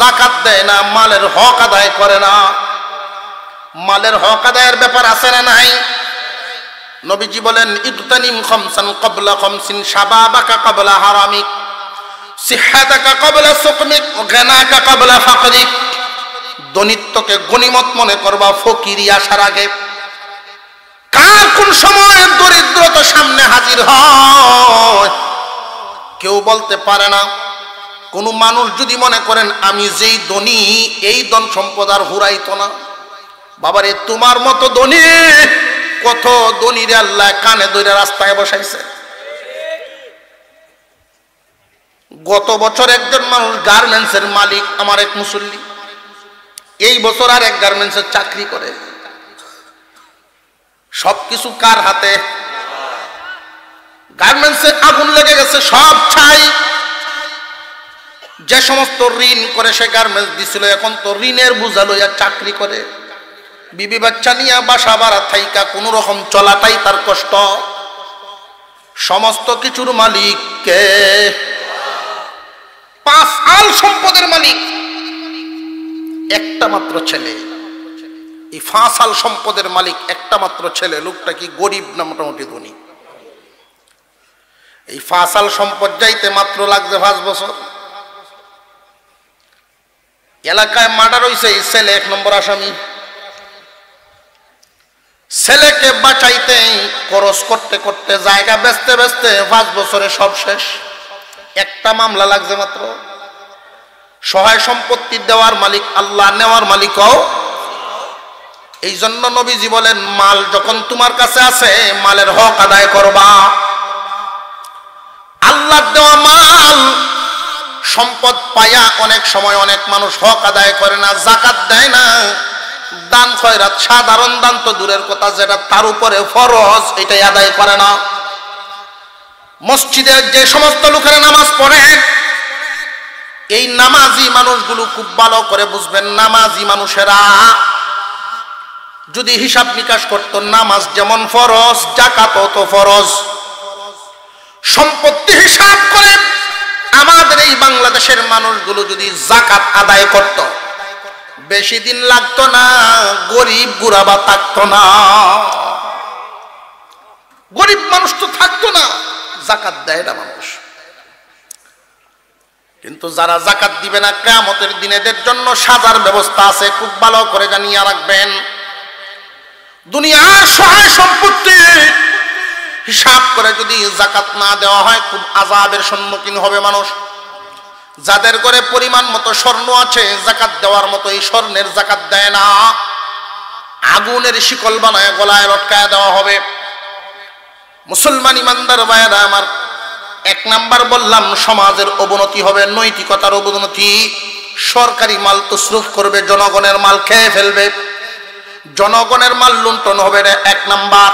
যাকাত দেয় না, মালের হক আদায় করে না। মালের হক আদায়ের ব্যাপার আছে না নাই? নবীজি বলেন ইদতানিম খামসান ক্বাবলা খামসিন, শাবাবাকা ক্বাবলা হারামিক, সিহহাতাকা ক্বাবলা সুকমিক, গানাকা ক্বাবলা ফাকরিক। দনিত্বকে গনিমত মনে করবা ফকিরি আসার আগে। কার কোন সময় দরিদ্রতা সামনে হাজির হয় কেউ বলতে পারে না। কোন মানুষ যদি মনে করেন আমি যেই ধনী, এই ধন সম্পদ আর হুরাইতো না। বাবারে, তোমার মতো ধনী কত ধনীরে আল্লাহ কানে ধরে রাস্তায় বসাইছে। গত বছর একজন মানুষ গার্মেন্টসের মালিক, আমার এক মুসল্লি, এই বছর আর এক গার্মেন্টসের চাকরি করে। সবকিছু কার হাতে? গার্মেন্টসে আগুন লেগে গেছে, সব ছাই। যে সমস্ত ঋণ করে সে গার্মেন্টস দিছিল, এখন তো ঋণের বোঝা লইয়া চাকরি করে। বিবি বাচ্চা নিয়ে বাসা ভাড়া থাইকা কোন রকম চলাটাই তার কষ্ট। সমস্ত কিছুর মালিক কে? 5 আল সম্পদের মালিক একটা মাত্র ছেলে। এই 5 আল সম্পদের মালিক একটা মাত্র ছেলে। লোকটা কি গরিব না মোটামুটি ধনী? এই 5 আল সম্পদ যাইতে মাত্র লাগছে 5 বছর। এলাকায় মার্ডার হইছে, এই ছেলে 1 নম্বর আসামি। ছেলেকে বাঁচাইতে খরচ করতে করতে, জায়গা বেচতে বেচতে 5 বছরে সব শেষ। একটা মামলা লাগছে মাত্র। সহায় সম্পত্তি দেওয়ার মালিক আল্লাহ, নেওয়ার মালিকও। এই জন্য নবীজি বলেন, মাল যখন তোমার কাছে আছে মালের হক আদায় করবা। আল্লাহর দেওয়া মাল সম্পদ পায়া অনেক সময় অনেক মানুষ হক আদায় করে না, যাকাত দেয় না, দান খয়রাত, সাধারণ দান তো দূরের কথা, যেটা তার উপরে ফরজ এটাই আদায় করে না। মসজিদে যে সমস্ত লোকেরা নামাজ পড়ে, এই নামাজি মানুষগুলো খুব ভালো করে বুঝবেন, নামাজি মানুষেরা যদি হিসাব নিকাশ করত, নামাজ যেমন ফরজ যাকাতও তো ফরজ। সম্পত্তি হিসাব করে আমাদের এই বাংলাদেশের মানুষগুলো যদি যাকাত আদায় করত, বেশি দিন লাগতো না, গরিব গুরাবা থাকতো না। গরিব মানুষ তো থাকতো না, যাকাত দেয় না মানুষ। কিন্তু যারা যাকাত দিবে না, কিয়ামতের দিন এদের জন্য সাজার ব্যবস্থা আছে, খুব ভালো করে জানিয়ে রাখবেন। দুনিয়ার সহায় সম্পত্তি হিসাব করে যদি যাকাত না দেওয়া হয়, খুব আযাবের সম্মুখীন হবে মানুষ। যাদের ঘরে পরিমাণ মতো স্বর্ণ আছে, যাকাত দেওয়ার মতো এই স্বর্ণের যাকাত দেয় না, আগুনের শিকল বানায় গলায় লটকায় দেওয়া হবে। মুসলমান ইমানদার ভাইয়েরা আমার, এক নাম্বার বললাম সমাজের অবনতি হবে, নৈতিকতার অবনতি। সরকারি মাল তসরুফ করবে, জনগণের মাল খেয়ে ফেলবে, জনগণের মাল লুণ্ঠন হবে, এক নাম্বার।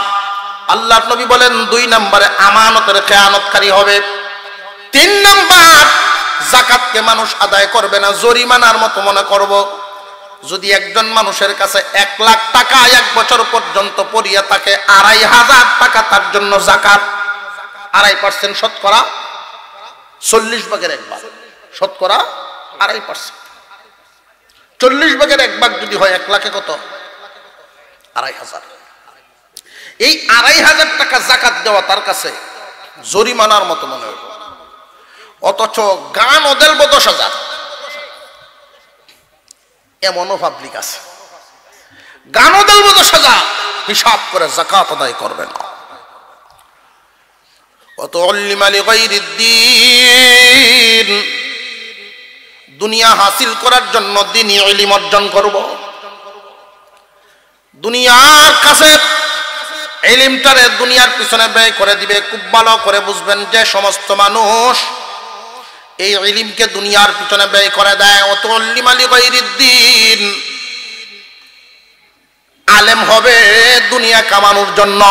আল্লাহর নবী বলেন 2 নম্বরে আমানতের খেয়ানতকারী হবে। 3 নাম্বার, যাকাতকে মানুষ আদায় করবে না, জরিমানার মতো মনে করব। যদি একজন মানুষের কাছে 1 লাখ টাকা 1 বছর পর্যন্ত পড়িয়া থাকে, 2,500 টাকা তার জন্য যাকাত। 2.5% শতকরা 40 ভাগের 1 ভাগ, শতকরা 2.5%। 40 ভাগের 1 ভাগ যদি হয় 1 লাখে কত? 2,500। এই 2,500 টাকা যাকাত দেওয়া তার কাছে জরিমানার মতো মনে হইল। অথচ গান ওদের 10,000, এমনও পাবলিক আছে গান ওদের 10,000 হিসাব করে যাকাত আদায় করবে না। দুনিয়া হাসিল করার জন্য দ্বীনি ইলম অর্জন করব। দুনিয়ার কাছে ইলমটারে দুনিয়ার পিছনে ব্যয় করে দিবে। খুব ভালো করে বুঝবেন, যে সমস্ত মানুষ এই ইলমকে দুনিয়ার পিছনে ব্যয় করে দেয়, আলেম হবে দুনিয়া কামানোর জন্য।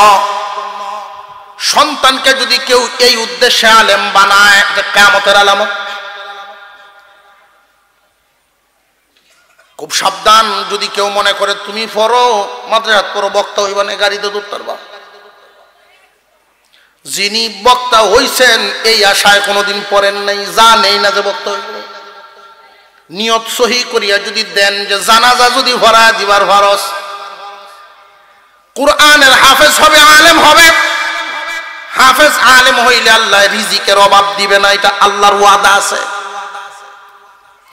সন্তানকে যদি কেউ এই উদ্দেশ্যে আলেম বানায়, কিয়ামতের আলামত। খুব সাবধান, যদি কেউ মনে করে তুমি পড়ো মাদ্রাসাত পড়ো, বক্তা হইবা না, গাড়িতে দৌড় বা। যিনি বক্তা হইছেন এই আশায় কোনোদিন পড়েন নাই, জানেই না যে বক্তা হইব। নিয়ত সহি করিয়া যদি দেন যে জানাজা যদি ভরা দিবার ফরজ, কুরআনের হাফেজ হবে, আলেম হবে। হাফেজ আলেম হইলে আল্লাহ রিজিকের অভাব দিবে না, এটা আল্লাহর ওয়াদা আছে।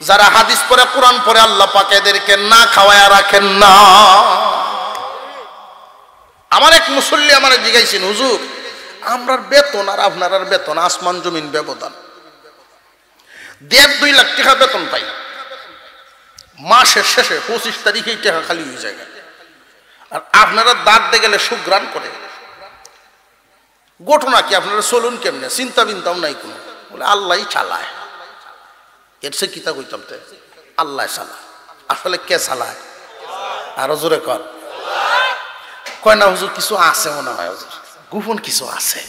যারা হাদিস পড়ে, কোরআন পড়ে, আল্লাহ পাক এদেরকে না খাওয়ায়া রাখেন না। আমার এক মুসল্লি আমার জিজ্ঞাসেন, হুজুর আমরার বেতন আর আপনার বেতন আসমান জমিন ব্যবধান। 1.5-2 লাখ টাকা বেতন পাই, মাসের শেষে 25 তারিখেই টাকা খালি হয়ে যায়। আর আপনারা দাঁত দিয়ে গেলে সুগ্রাণ করে। ঘটনা কি, আপনারা চলুন কেমনে, চিন্তা বিন্তাও নাই কোনো। বলে আল্লাহই চালায়। এর সে কিতা কইতাম, আল্লাহ চালায়। আসলে কে চালায়? আরো জোরে কয় না হুজুর কিছু আছে মনে হয়, হুজুর গোপন কিছু আছে।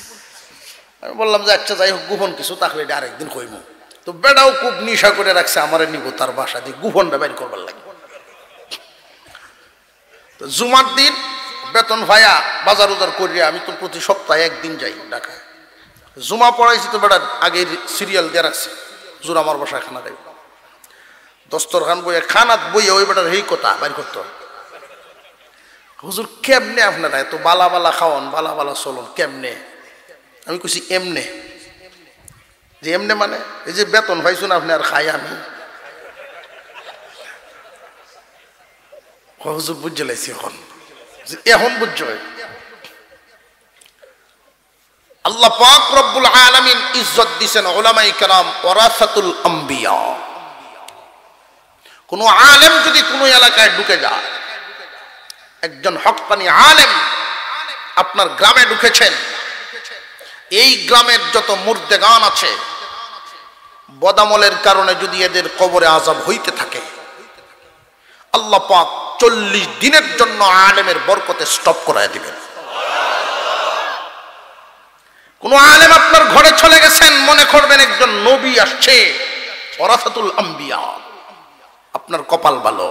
আমি বললাম যে আচ্ছা যাই হোক, গোপন কিছু থাকলে আরেকদিন কইমু। তো বেটাও খুব নিশা করে রাখছে, আমারে নিব তার বাসা দিয়ে গোপনটা বের করবার লাগে। তো জুমার দিন বেতন ভাইয়া বাজার উজার করিয়া আমি তো প্রতি সপ্তাহে 1 দিন যাই ঢাকায়। জুমা পড়াইছি তো বেটা আগের সিরিয়াল দিয়ে রাখছে, হুজুর আমার বাসায় খানা খাইব। দস্তরখান বইয়ে খানাত বইয়ে ওই বেটার এই কথা বাইর করতো, হুজুর কেমনে আপনারা এত বালা বালা খাওয়ান, বালা বালা চলন কেমনে? আমি কইছি এমনে। যে এমনে মানে এই যে বেতন পাইছুন আপনি আর খাই আমি। হুজুর বুঝে লাইছি এখন বুঝছো। আল্লাহ পাক রব্বুল আলামিন ইজ্জত দিয়েছেন উলামায়ে কেরাম ওয়ারাসাতুল আম্বিয়া। কোনো আলেম যদি কোনো এলাকায় ঢুকে যায়, একজন হক্কানি আলেম আপনার গ্রামে ঢুকেছেন, এই গ্রামের যত মুর্দেগান আছে বদামলের কারণে যদি এদের কবরে আযাব হইতে থাকে, আল্লাহ পাক 40 দিনের জন্য আলেমের বরকতে স্টপ করায় দিবেন। কোন আলেম আপনার ঘরে চলে গেছেন, মনে করবেন একজন নবী আসছে, ওরাসাতুল আম্বিয়া, আপনার কপাল ভালো।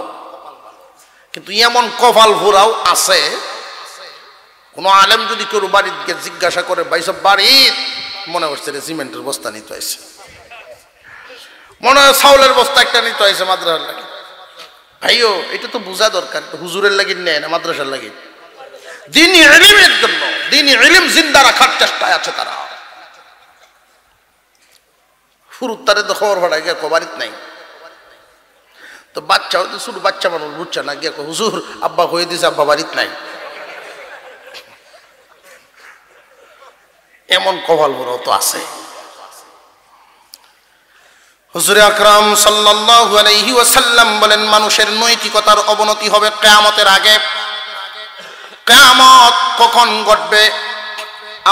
কিন্তু এমন কপাল ভোরাও আছে, কোন আলেম যদি কেউ বাড়িতে গিয়ে জিজ্ঞাসা করে, ভাই সব বাড়ির মনে হচ্ছে সিমেন্টের বস্তা নিতে হয়েছে, মনে হয় চাউলের বস্তা একটা নিতে হয়েছে মাদ্রাসার লাগে। ভাইও এটা তো বোঝা দরকার, হুজুরের লাগি নেয় না মাদ্রাসার লাগি। দ্বীনি ইলমের জন্য, দ্বীনি ইলম জিন্দা রাখার চেষ্টায় আছে তারা। ফুরুত্তারে তো খবর ভাড়া গিয়ে বাড়িত নাই, তো বাচ্চা হয়তো শুধু বাচ্চা মানুষ বুঝছে না, গিয়ে হুজুর আব্বা হয়ে দিছে, আব্বা বাড়িত নাই। এমন কপাল বড় তো আছে। হুজুর আকরাম সাল্লাল্লাহু আলাইহি ওয়াসাল্লাম বলেন, মানুষের নৈতিকতার অবনতি হবে কিয়ামতের আগে। কিয়ামত কখন ঘটবে?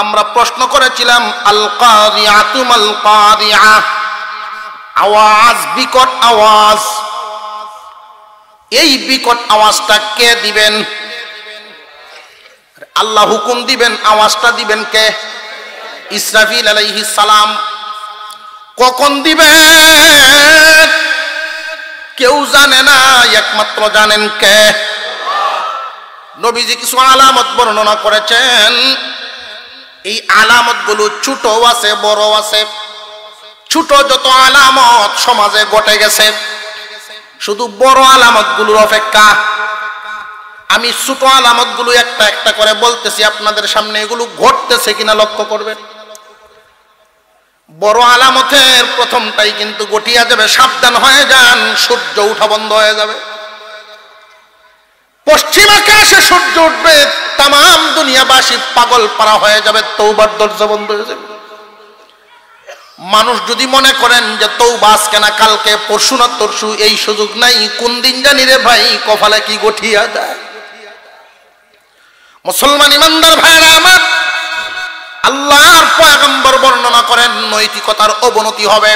আমরা প্রশ্ন করেছিলাম, আল কারিয়াতু মাল কারিয়া, আওয়াজ, বিকট আওয়াজ। এই বিকট আওয়াজটা কে দিবেন? আল্লাহ হুকুম দিবেন। আওয়াজটা দিবেন কে? ইসরাফিল আলাইহিস সালাম। কখন দিবেন কেউ জানে না, একমাত্র জানেন কে? নবীজি কিছু আলামত বর্ণনা করেছেন। এই আলামতগুলো ছোট আছে, বড় আছে। ছোট যত আলামত সমাজে ঘটে গেছে, শুধু বড় আলামতগুলোর অপেক্ষা। আমি ছোট আলামতগুলো একটা একটা করে বলতেছি আপনাদের সামনে, এগুলো ঘটতেছে কিনা লক্ষ্য করবেন। বড় আলামতের প্রথমটাই কিন্তু ঘটিয়া যাবে, সাবধান হয়ে যান, সূর্য উঠা বন্ধ হয়ে যাবে। পশ্চিম আকাশে সূর্য উঠবে, তামাম দুনিয়াবাসী পাগল পারা হয়ে যাবে, তওবার দরজা বন্ধ হয়ে যাবে। মানুষ যদি মনে করেন যে তওবা আজকে না কালকে, পরশু না তরশু, এই সুযোগ নাই। কোন দিন জানি রে ভাই, কপালে কি গঠিয়া যায়। মুসলমান ইমানদার ভাইরা আমার, আল্লাহর পয়গম্বর বর্ণনা করেন নৈতিকতার অবনতি হবে।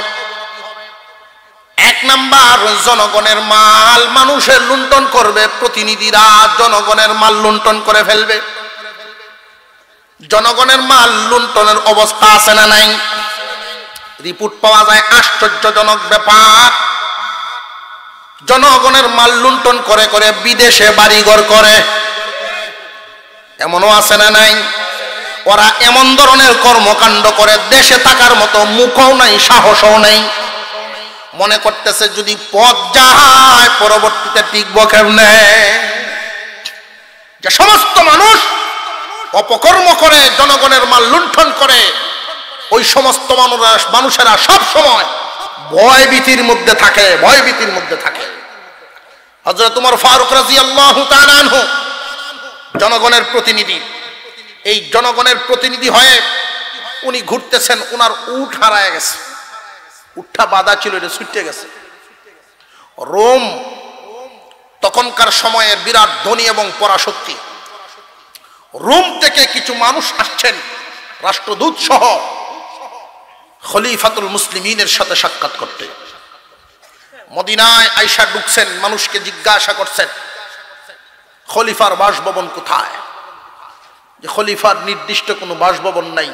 এক নাম্বার, জনগণের মাল মানুষের লুণ্ঠন করবে। প্রতিনিধিরা জনগণের মাল লুণ্ঠন করে ফেলবে। জনগণের মাল লুণ্ঠনের অবস্থা আছে না নাই? রিপোর্ট পাওয়া যায়, আশ্চর্যজনক ব্যাপার। জনগণের মাল লুণ্ঠন করে করে বিদেশে বাড়িঘর করে, এমনও আছে না নাই? ওরা এমন ধরনের কর্মকাণ্ড করে, দেশে থাকার মতো মুখও নাই, সাহসও নাই। মনে করতেছে যদি পথ যায় পরবর্তীতে টিকবো কেমনে। যে সমস্ত মানুষ অপকর্ম করে, জনগণের মাল লুণ্ঠন করে, ওই সমস্ত মানুষেরা সব সময় ভয়ভীতির মধ্যে থাকে, ভয়ভীতির মধ্যে থাকে। হযরত ওমর ফারুক রাদিয়াল্লাহু তাআলা আনহু জনগণের প্রতিনিধি। এই জনগণের প্রতিনিধি হয়ে উনি ঘুরতেছেন, উনার উট হারায় গেছে। উটটা বাঁধা ছিল, এটা ছুটে গেছে। রোম তখনকার সময়ের বিরাট ধনী এবং পরাশক্তি। রোম থেকে কিছু মানুষ আসছেন রাষ্ট্রদূত সহ খলিফাতুল মুসলিমিনের সাথে সাক্ষাৎ করতে। মদিনায় আয়েশা ঢুকছেন, মানুষকে জিজ্ঞাসা করছেন খলিফার বাসভবন কোথায়। যে খলিফার নির্দিষ্ট কোনো বাসভবন নাই,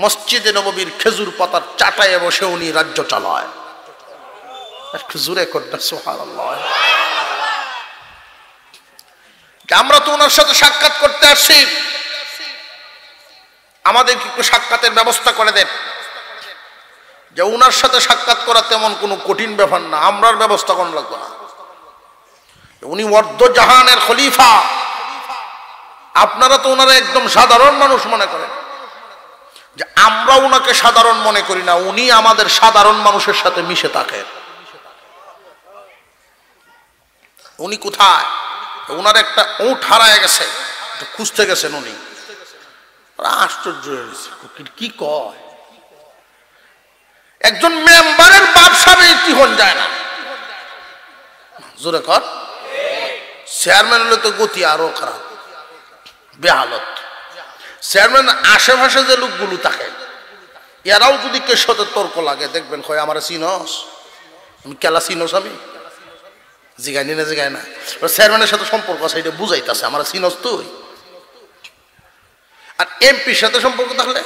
মসজিদে নববীর খেজুর পাতার চাটায় বসে উনি রাজ্য চালায়। জোরে করতে সুবহানাল্লাহ। আমরা তো ওনার সাথে সাক্ষাৎ করতে আসছি, আমাদেরকে একটু সাক্ষাতের ব্যবস্থা করে দেন। যে ওনার সাথে সাক্ষাৎ করা তেমন কোনো কঠিন ব্যাপার না, আমরার ব্যবস্থা কোন লাগবে না। উনি অর্ধ জাহানের খলিফা, আপনারা তো ওনারা একদম সাধারণ মানুষ মনে করেন। যে আমরা ওনাকে সাধারণ মনে করি না, উনি আমাদের সাধারণ মানুষের সাথে মিশে থাকেন। উনি কোথায়? ওনার একটা উট হারায় গেছে, খুঁজতে গেছেন উনি। আশ্চর্য হয়েছে, কি কয় একজন মেম্বারের বাপ সাহেব কি হন যায় না। জোরে কর। চেয়ারম্যান হলে তো গতি আরো খারাপ, বেহালত। চেয়ারম্যান আশেপাশে যে লোকগুলো থাকে এরাও যদি কে সাথে তর্ক লাগে দেখবেন কয় আমার চিনস, আমি কেলা চিনস, আমি জিগাইনি না জিগাই না। চেয়ারম্যানের সাথে সম্পর্ক আছে এটা বুঝাইতেছে আমার চিনস তুই। আর এমপির সাথে সম্পর্ক থাকলে,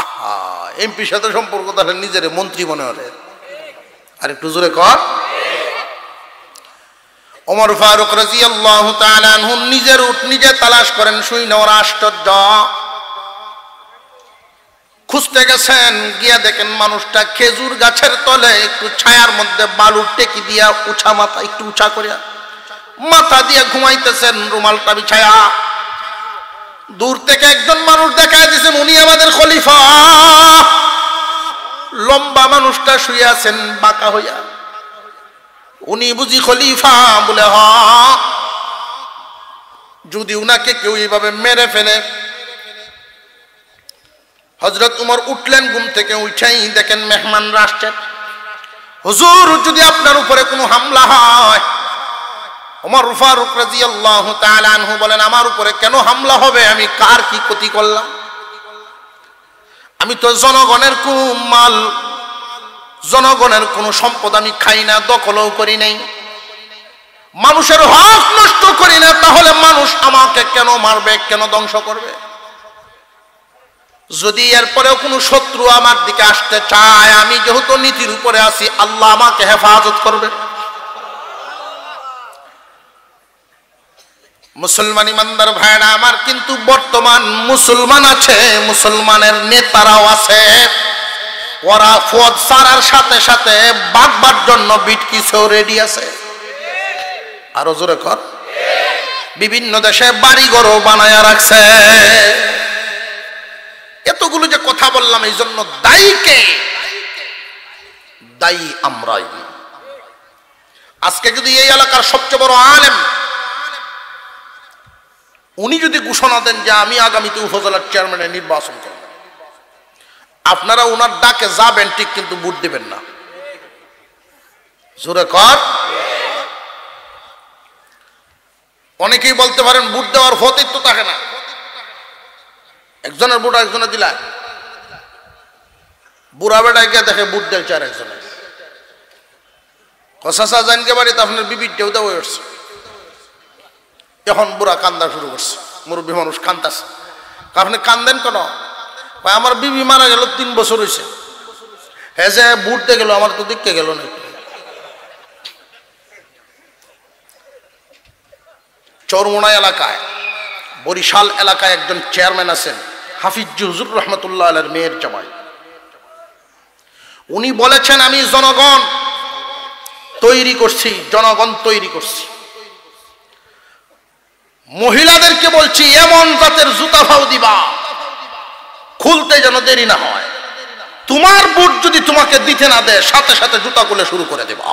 আহা, এমপির সাথে সম্পর্ক থাকলে নিজের মন্ত্রী মনে হলে। আর একটু জোরে কর। ওমর ফারুক রাদিয়াল্লাহু তাআলা আনহু নিজের উট নিজে তালাশ করেন, শুই নেওয়ার আশ্চর্য। খুঁজতে গেছেন, গিয়া দেখেন মানুষটা খেজুর গাছের তলে একটু ছায়ার মধ্যে বালুর টেকি দিয়া উঁচা মাথা, একটু উঁচা করিয়া মাথা দিয়ে ঘুমাইতেছেন, রুমালটা বিছায়া। দূর থেকে একজন মানুষ দেখায় দিয়েছেন উনি আমাদের খলিফা। লম্বা মানুষটা শুয়ে আছেন বাঁকা হইয়া, উনি বুঝি খলিফা বলে। হ, যদি উনাকে কেউ এইভাবে মেরে ফেলে। হযরত উমর উঠলেন ঘুম থেকে, উঠাই দেখেন মেহমানরা আসছেন। হুজুর, যদি আপনার উপরে কোনো হামলা হয়। ওমর ফারুক রাদিয়াল্লাহু তাআলা আনহু বলেন, আমার উপরে কেন হামলা হবে? আমি কার কি ক্ষতি করলাম? আমি তো জনগণের কোন মাল, জনগণের কোন সম্পদ আমি খাই না, দখলও করি নাই, মানুষের হক নষ্ট করি না, তাহলে মানুষ আমাকে কেন মারবে, কেন ধ্বংস করবে? যদি এরপরেও কোনো শত্রু আমার দিকে আসতে চায়, আমি যেহেতু নীতির উপরে আছি, আল্লাহ আমাকে হেফাজত করবে। মুসলমান ইমানদার ভাইরা আমার, কিন্তু বর্তমান মুসলমান আছে, মুসলমানের নেতারাও আছে, ওরা ফৌজ সারার সাথে সাথে বাগবার জন্য বিটকিসও রেডি আছে। আরো জোরে কর। বিভিন্ন দেশে বাড়িঘরও বানায়া রাখছে। এতগুলো যে কথা বললাম, এই জন্য দায়ী কে? দায়ী আমরাই। আজকে যদি এই এলাকার সবচেয়ে বড় আলেম উনি যদি ঘোষণা দেন যে আমি আগামীতে উপজেলার চেয়ারম্যানের নির্বাচন করব, আপনারা ওনার ডাকে যাবেন ঠিক, কিন্তু ভোট দিবেন না। জোরে কর। অনেকেই বলতে পারেন ভোট দেওয়ার ফতির তো থাকে না, একজনের ভোট একজনে দিলা, বুড়া বেটায় গিয়ে দেখে ভোট দিয়েছে আর একজনে। কসাসা জানকে বাড়িতে আপনার বিবিটাও দেওয়া উঠছে। এখন বুড়া কান্দা শুরু করছে, মুরব্বী মানুষ কান্দাছে। আপনি কান্দেন কেন? আমার বিবি মারা গেল 3 বছর হয়েছে। হ্যাঁ, যে বুট দিয়ে গেল, আমার তো দিককে গেল না। চরমোনা এলাকায়, বরিশাল এলাকায় একজন চেয়ারম্যান আছেন, হাফিজ হুজুর রহমতুল্লাহ আলাইহির মেয়ের জামাই। উনি বলেছেন, আমি জনগণ তৈরি করছি, জনগণ তৈরি করছি। মহিলাদেরকে বলছি, এমন জাতের জুতা ফাও দিবা খুলতে যেন দেরি না হয়। তোমার বুট যদি তোমাকে দিতে না দেয়, সাথে সাথে জুতা খুলে শুরু করে দেবা।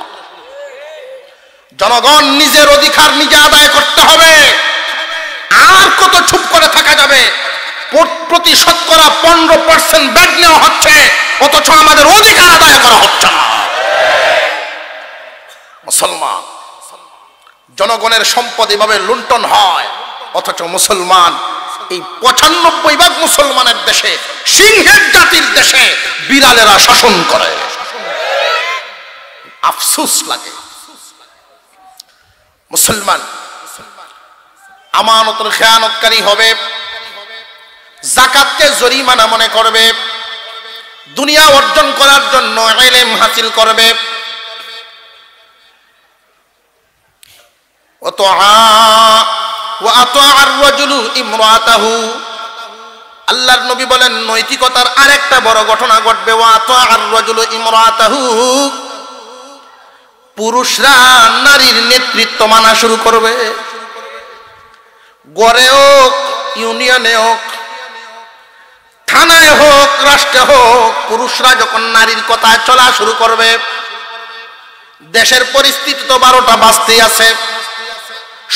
জনগণ নিজের অধিকার নিজে আদায় করতে হবে। আর কত চুপ করে থাকা যাবে? প্রতি শতকরা 15% ব্যাট নেওয়া হচ্ছে, অথচ আমাদের অধিকার আদায় করা হচ্ছে না। মুসলমান, জনগণের সম্পদ এভাবে লুণ্ঠন হয়, অথচ মুসলমান, এই 95% মুসলমানের দেশে, সিংহের জাতির দেশে বিড়ালেরা শাসন করে। আফসোস লাগে। মুসলমান আমানতের খেয়ানতকারী হবে, যাকাতকে জরিমানা মনে করবে, দুনিয়া অর্জন করার জন্য ইলম হাসিল করবে। আল্লাহর নবী বলেন, নৈতিকতার আরেকটা বড় ঘটনা ঘটবে। পুরুষরা নারীর নেতৃত্ব মানা শুরু করবে। গড়ে হোক, ইউনিয়নে হোক, থানায় হোক, রাষ্ট্রে হোক, পুরুষরা যখন নারীর কথায় চলা শুরু করবে, দেশের পরিস্থিতি তো 12টা বাজতেই আছে,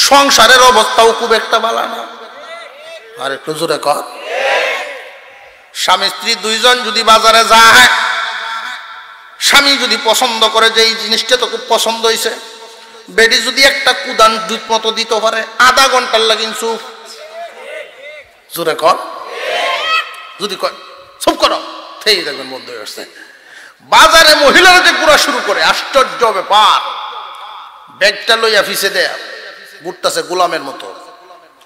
সংসারের অবস্থাও খুব একটা ভালো না। আর একটু জোরে কর। স্বামী স্ত্রী দুইজন যদি বাজারে যায়, স্বামী যদি পছন্দ করে যে এই জিনিসটা তো খুব পছন্দ হয়েছে, বেডি যদি একটা কুদান দুধ মতো দিতে পারে আধা ঘন্টার লাগিন চুপ জোরে কর যদি কর চুপ করো সেই দেখবেন বন্ধ হয়ে আসছে। বাজারে মহিলারা যে ঘোরা শুরু করে আশ্চর্য ব্যাপার, ব্যাগটা লইয়া ফিসে দেয়া ঘুরতেছে গোলামের মতো,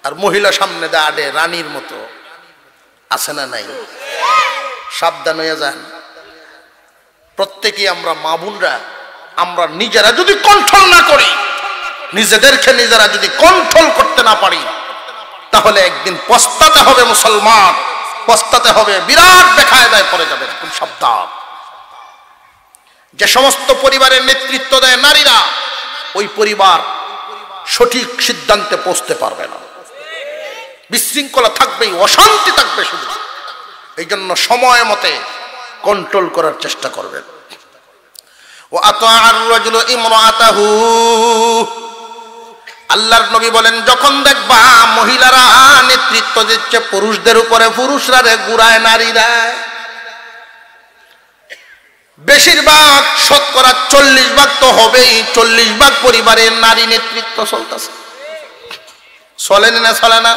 আর মহিলা সামনে দেয় আডে রানীর মতো। আছে না নাই? সাবধান হয়ে যান প্রত্যেকেই। আমরা মা বোনরা আমরা নিজেরা যদি কন্ট্রোল না করি, নিজেদেরকে নিজেরা যদি কন্ট্রোল করতে না পারি, তাহলে একদিন পস্তাতে হবে মুসলমান, পস্তাতে হবে, বিরাট বেকায়দায় পড়ে যাবে। খুব সাবধান। যে সমস্ত পরিবারের নেতৃত্ব দেয় নারীরা, ওই পরিবার সঠিক সিদ্ধান্তে পৌঁছতে পারবে না, বিশৃঙ্খলা থাকবেই, অশান্তি থাকবে শুধু। এই জন্য সময় মতে কন্ট্রোল করার চেষ্টা করবেন। ও আতাআর রাজুলু ইমরাতাহু, আল্লাহর নবী বলেন যখন দেখবা মহিলারা নেতৃত্ব দিচ্ছে পুরুষদের উপরে, পুরুষরা রে গুড়ায় নারীরা, বেশিরভাগ শতকরা 40% তো হবেই, 40% পরিবারের নারী নেতৃত্ব চলতেছে। চলেনি না? চলে না?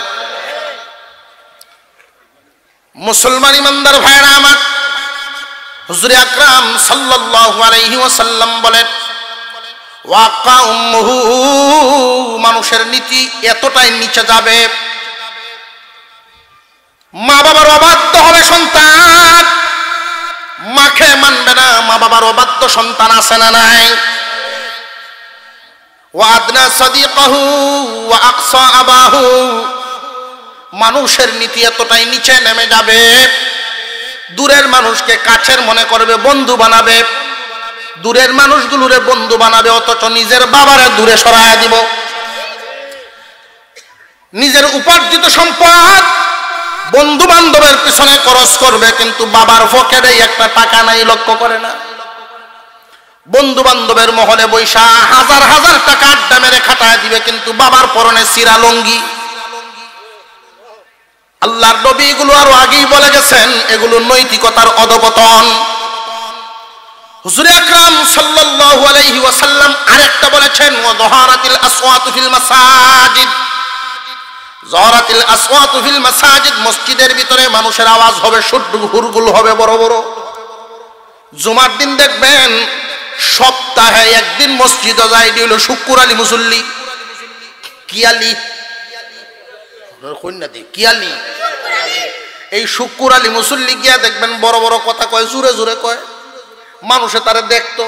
মুসলমান ইমানদার ভাইরা আমার, হুজুর আকরাম সাল্লাল্লাহু আলাইহি ওয়াসাল্লাম বলেন ওয়াকা উম্মুহু, মানুষের নীতি এতটাই নিচে যাবে, মা বাবার অবাধ্য হবে সন্তান, মাকে মানবে না, মা বাবার অবাধ্য সন্তান আছে না নাই? ওয়া আদনা সাদিকাহু ওয়া আকসা আবাহু, মানুষের নীতি এতটাই নিচে নেমে যাবে, দূরের মানুষকে কাছের মনে করবে, বন্ধু বানাবে, দূরের মানুষগুলোরে বন্ধু বানাবে, অথচ নিজের বাবারে দূরে সরায় দিব। নিজের উপার্জিত সম্পদ বন্ধু বান্ধবের পিছনে খরচ করবে, কিন্তু বাবার পকেটে একটা টাকা নাই, লক্ষ্য করে না। বন্ধু বান্ধবের মহলে বৈশা হাজার হাজার টাকা আড্ডা মেরে খাটায় দিবে, কিন্তু বাবার পরনে সিরা লঙ্গি। আল্লাহর নবী এগুলো আরো আগেই বলে গেছেন, এগুলো নৈতিকতার অধপতন। হুজুর আকরাম সাল্লাল্লাহু আলাইহি ওয়াসাল্লাম আরেকটা বলেছেন, ওয়া যাহারাতিল আসওয়াতু ফিল মাসাজিদ, যাহারাতিল আসওয়াতু ফিল মাসাজিদ, মসজিদের ভিতরে মানুষের আওয়াজ হবে, হুড়গুল হবে বড় বড়। জুমার দিন দেখবেন সপ্তাহে একদিন মসজিদে যায়, এটি হলো শুক্র আলী মুসল্লি, কিয়ালি কন্যাদি কিয়ালি, এই শুক্র আলী মুসল্লি গিয়া দেখবেন বড় বড় কথা কয়, জোরে জোরে কয়, মানুষে তারে দেখতো।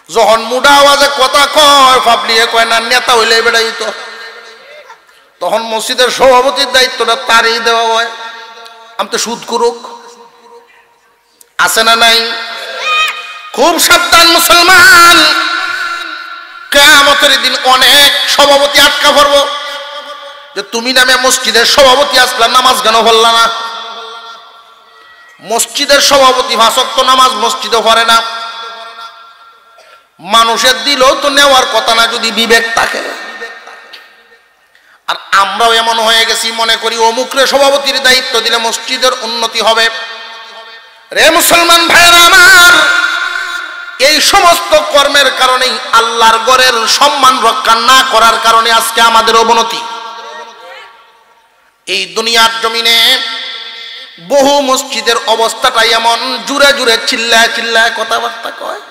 যখন মুডা আওয়াজে কথা কয়, ফাবলিয়ে কয় না নেতা হইলে বেড়াইত, তখন মসজিদের সভাপতির দায়িত্বটা তারই দেওয়া হয়। আমি তো সুদ করুক, আছে না নাই? খুব সাবধান মুসলমান, কিয়ামতের দিন অনেক সভাপতি আটকা পড়বো যে তুমি নামে মসজিদের সভাপতি আসলা, নামাজ কেন পড়লা না? মসজিদের সভাপতি 5 ওয়াক্ত নামাজ মসজিদে পড়ে না, মানুষের দিলেও তো নেওয়ার কথা না যদি বিবেক থাকে। আর আমরাও এমন হয়ে গেছি, মনে করি অমুকরে সভাপতির দায়িত্ব দিলে মসজিদের উন্নতি হবে। রে মুসলমান ভাইরা আমার, এই সমস্ত কর্মের কারণেই, আল্লাহর ঘরের সম্মান রক্ষা না করার কারণে আজকে আমাদের অবনতি। এই দুনিয়ার জমিনে বহু মসজিদের অবস্থাটাই এমন, জুড়ে জুড়ে চিল্লায় চিল্লায় কথাবার্তা কয়।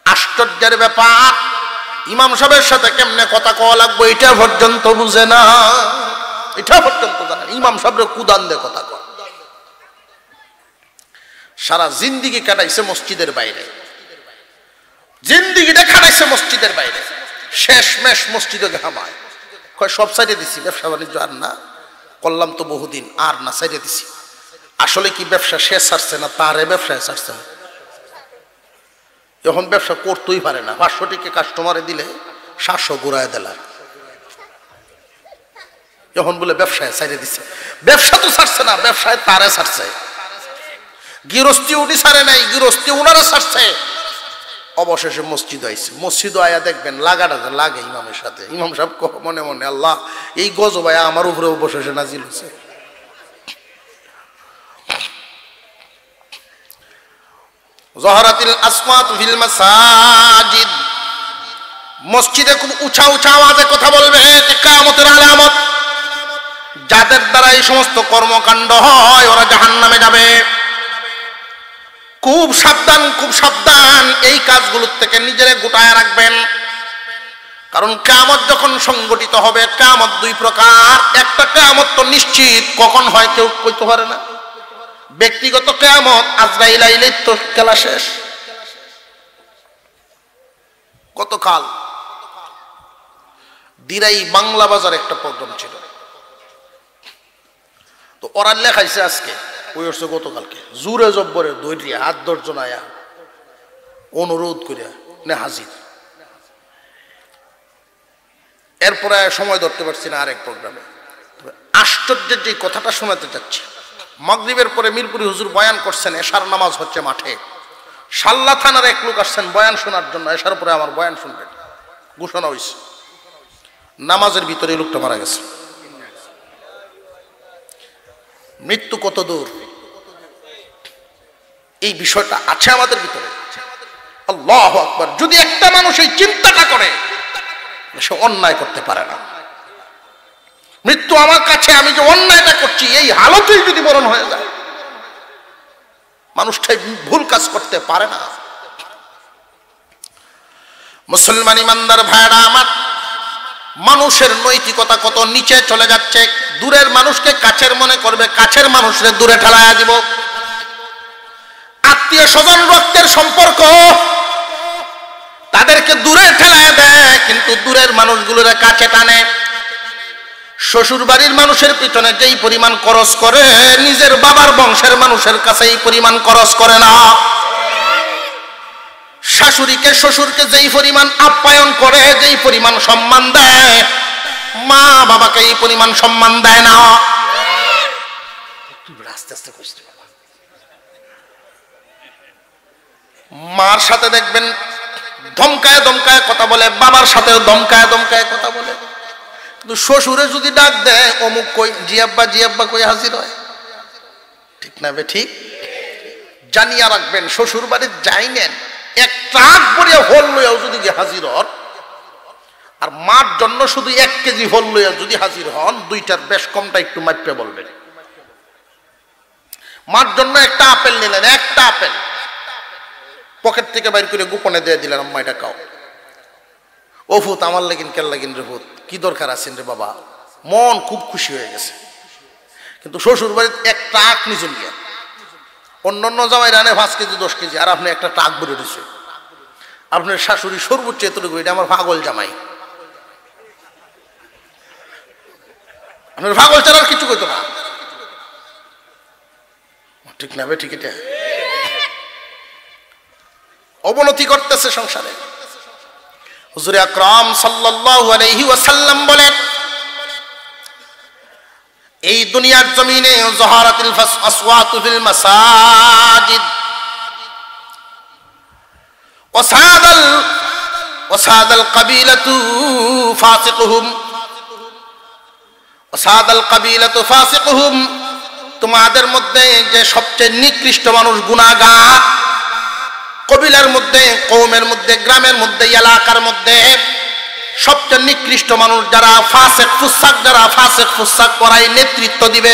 আশ্চর্যের ব্যাপার, ইমাম সাহেবের সাথে কেমনে কথা কওয়া লাগবে এটা পর্যন্ত বুঝে না, এটা পর্যন্ত জানে না। ইমাম সাহেবের কুদান দিয়ে কথা কয়। সারা জিন্দিগি কাটাইছে মসজিদের বাইরে, জিন্দিগিটা কাটাইছে মসজিদের বাইরে, শেষমেশ মসজিদে ঘামায়, কয় সব সাইডে দিছি, ব্যবসা বাণিজ্য আর না, করলাম তো বহুদিন, আর না, সাইডে দিছি। আসলে কি ব্যবসা শেষ ছাড়ছে না তারে ব্যবসায় ছাড়ছে? এখন ব্যবসা করতেই পারে না, 500 টাকা কাস্টমারে দিলে 700 ঘুরায় দিলা, এখন বলে ব্যবসায় ছাড়ে দিছে। ব্যবসা তো ছাড়ছে না, ব্যবসায় তারে ছাড়ছে। গৃহস্থী উনি ছাড়ে নাই, গৃহস্থী উনারা ছাড়ছে। অবশেষে মসজিদ আইছে, মসজিদ আয়া দেখবেন লাগাটা লাগে ইমামের সাথে। ইমাম সাহেব মনে মনে, আল্লাহ এই গজব আয়া আমার উপরে অবশেষে নাজিল হয়েছে। যাহারাতিল আসওয়াতু ফিল মাসাজিদ, মসজিদে খুব উঁচা উঁচা আওয়াজে কথা বলবে, এটা কিয়ামতের আলামত। যাদের দ্বারা এই সমস্ত কর্মকাণ্ড হয় ওরা জাহান্নামে যাবে। খুব সাবধান, খুব সাবধান, এই কাজগুলোর থেকে নিজেরে গোটায় রাখবেন। কারণ কিয়ামত যখন সংগঠিত হবে, কিয়ামত দুই প্রকার। একটা কিয়ামত তো নিশ্চিত, কখন হয় কেউ কইতে পারে না। ব্যক্তিগত কিয়ামত, আজরাইল আইলেই তো খেলা শেষ। গতকাল দিরাই বাংলা বাজার একটা প্রোগ্রাম ছিল, তো ওরা লেখাইছে আজকে, ওই হচ্ছে গতকালকে, জুরে জব্বরে দৈরিয়া হাত দর্জন আয়া অনুরোধ করিয়া নে হাজির। এরপরে সময় ধরতে পারছি না আরেক প্রোগ্রামে। আশ্চর্যের যে কথাটা শোনাতে যাচ্ছি, মাগরিবের পরে মিরপুরি হুজুর বয়ান করছেন, এশার নামাজ হচ্ছে মাঠে। সাল্লা থানার এক লোক আসছেন বয়ান শোনার জন্য, এশার পরে আমার বয়ান শুনবেন, ঘোষণা হয়েছে। নামাজের ভিতরে লোকটা মারা গেছে। মৃত্যু কত দূর, এই বিষয়টা আছে আমাদের ভিতরে। আল্লাহু আকবার। যদি একটা মানুষ এই চিন্তাটা করে, সে অন্যায় করতে পারে না। মৃত্যু আমার কাছে, আমি যে অন্যায়টা করছি এই হালতেই যদি মরণ হয়ে যায়, মানুষটাই ভুল কাজ করতে পারে না। মুসলমান ইমানদার ভাইরা আমার, মানুষের নৈতিকতা কত নিচে চলে যাচ্ছে। দূরের মানুষকে কাছের মনে করবে, কাছের মানুষকে দূরে ঠেলাইয়া দিব। আত্মীয় স্বজন রক্তের সম্পর্ক, তাদেরকে দূরে ঠেলাইয়া দেয়, কিন্তু দূরের মানুষগুলোর কাছে টানে। শ্বশুর বাড়ির মানুষের পিছনে যেই পরিমাণ খরচ করে, নিজের বাবার বংশের মানুষের কাছে এই পরিমাণ খরচ করে না। শাশুড়িকে শ্বশুরকে যেই পরিমাণ আপ্যায়ন করে, যেই পরিমাণ সম্মান দেয়, মা বাবাকে এই পরিমাণ সম্মান দেয় না। আস্তে আস্তে কইছি, মার সাথে দেখবেন ধমকায় ধমকায় কথা বলে, বাবার সাথে ধমকায় ধমকায় কথা বলে, কিন্তু শ্বশুরে যদি ডাক দেয় অমুক কই, জিয়াব্বা জিয়াব্বা কই হাজির হয়। ঠিক না বে ঠিক? জানিয়া রাখবেন, শ্বশুর বাড়ির যাই নেন, এক ট্রাক ভরিয়া ফল লইয়াও যদি হাজির হন, আর মার জন্য শুধু 1 কেজি ফল লইয়া যদি হাজির হন, দুইটার বেশ কমটা একটু মাইপে বলবেন। মার জন্য একটা আপেল নিলেন, একটা আপেল পকেট থেকে বাইর করে গোপনে দিয়ে দিলেন, আম্মা এটা খাও। ও ফুত, আমার লাগিন কেল লাগিন রে ফুত, কি দরকার আছেন রে বাবা। মন খুব খুশি হয়ে গেছে। কিন্তু শ্বশুর বাড়িতে এক ট্রাক নিচে গিয়া, অন্য অন্য জামাই রানে 5 কেজি 10 কেজি, আর আপনি একটা ট্রাক ভরে দিচ্ছে। আপনার শাশুড়ি সর্বোচ্চ এতটুকু, এটা আমার পাগল জামাই, আপনার পাগল ছাড়া আর কিছু কইতো না। ঠিক না বে ঠিক? এটা অবনতি করতেছে সংসারে। হুজুর আকরাম সাল্লাল্লাহু আলাইহি ওয়াসাল্লাম বলেন, এই দুনিয়ার জমিনে যাহারাতিল আসওয়াতু ফিল মাসাজিদ ওয়াসাদাল কাবিলাতু ফাসিকুহুম, তোমাদের মধ্যে যে সবচেয়ে নিকৃষ্ট মানুষ গুনাহগার, কবিলার মধ্যে, কওমের মধ্যে, গ্রামের মধ্যে, এলাকার মধ্যে সবচেয়ে নিকৃষ্ট মানুষ যারা ফাসিক ফুসাক, যারা ফাসিক ফুসাক করাই নেতৃত্ব দিবে।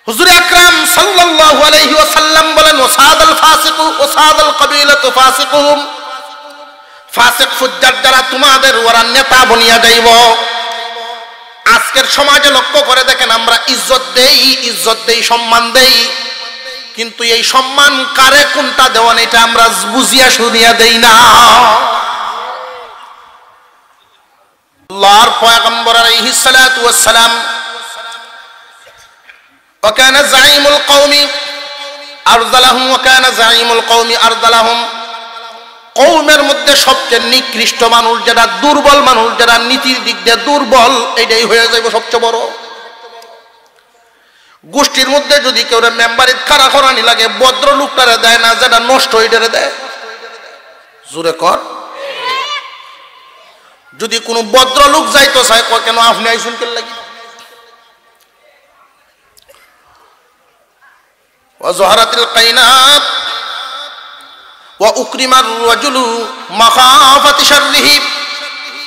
হুজুর আকরাম সাল্লাল্লাহু আলাইহি ওয়াসাল্লাম বলেন, ওয়াসাদাল ফাসিকু ওয়াসাদাল কাবিলাতু ফাসিকুহুম, ফাসিক ফুজ্জার যারা তোমাদের ওরা নেতা বনিয়া যাইব। আজকের সমাজে লক্ষ্য করে দেখেন, আমরা ইজ্জত দেই, সম্মান দেই, কিন্তু এই সম্মান কারে কোনটা দেওয়ান এটা আমরা বুঝিয়া শুনিয়া দেই না। আল্লাহর পয়গম্বর আলাইহিস সালাতু ওয়াস সালাম, ওয়া কানা যাঈমুল কওমি আরযালাহুম ওয়া কানা যাঈমুল কওমি আরযালাহুম, কওমের মধ্যে সবচেয়ে নিকৃষ্ট মানুষ যারা, দুর্বল মানুষ যারা, নীতির দিক দিয়ে দুর্বল, এটাই হয়ে যাবে সবচেয়ে বড়। গোষ্ঠীর মধ্যে যদি কেউ মেম্বারে খাড়া করানি লাগে, ভদ্র লোকটারে দেয় না, যেটা নষ্ট ওইটারে দেয়। জোরে কর। যদি কোনো ভদ্র লোক যাইতো চায়, কেন আপনি আইসুন কেন লাগি? ওয়াজহারাতিল কাইনাত ওয়া উকরিমার রাজুলু মাখাফাতি শাররিহি,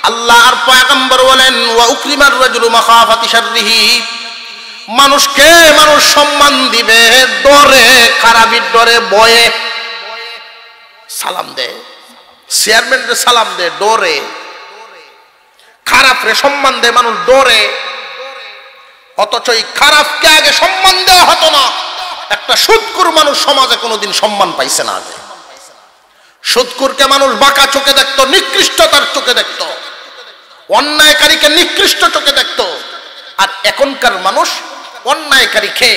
আল্লাহর পয়গম্বর বলেন ওয়া উকরিমার রাজুলু মাখাফাতি শাররিহি, মানুষকে মানুষ সম্মান দিবে ডরে, খারাপির ডরে, ভয়ে। সালাম দে, চেয়ারম্যানরে সালাম দে ডরে, খারাপরে সম্মান দে মানুষ ডরে। অথচ এই খারাপকে আগে সম্মান দেওয়া হতো না। একটা সুদখোর মানুষ সমাজে কোনোদিন সম্মান পাইছে না। আগে সুদখোরকে মানুষ বাঁকা চোখে দেখতো, নিকৃষ্টতার চোখে দেখতো, অন্যায়কারীকে নিকৃষ্ট চোখে দেখতো। আর এখনকার মানুষ অন্যায়কারীকে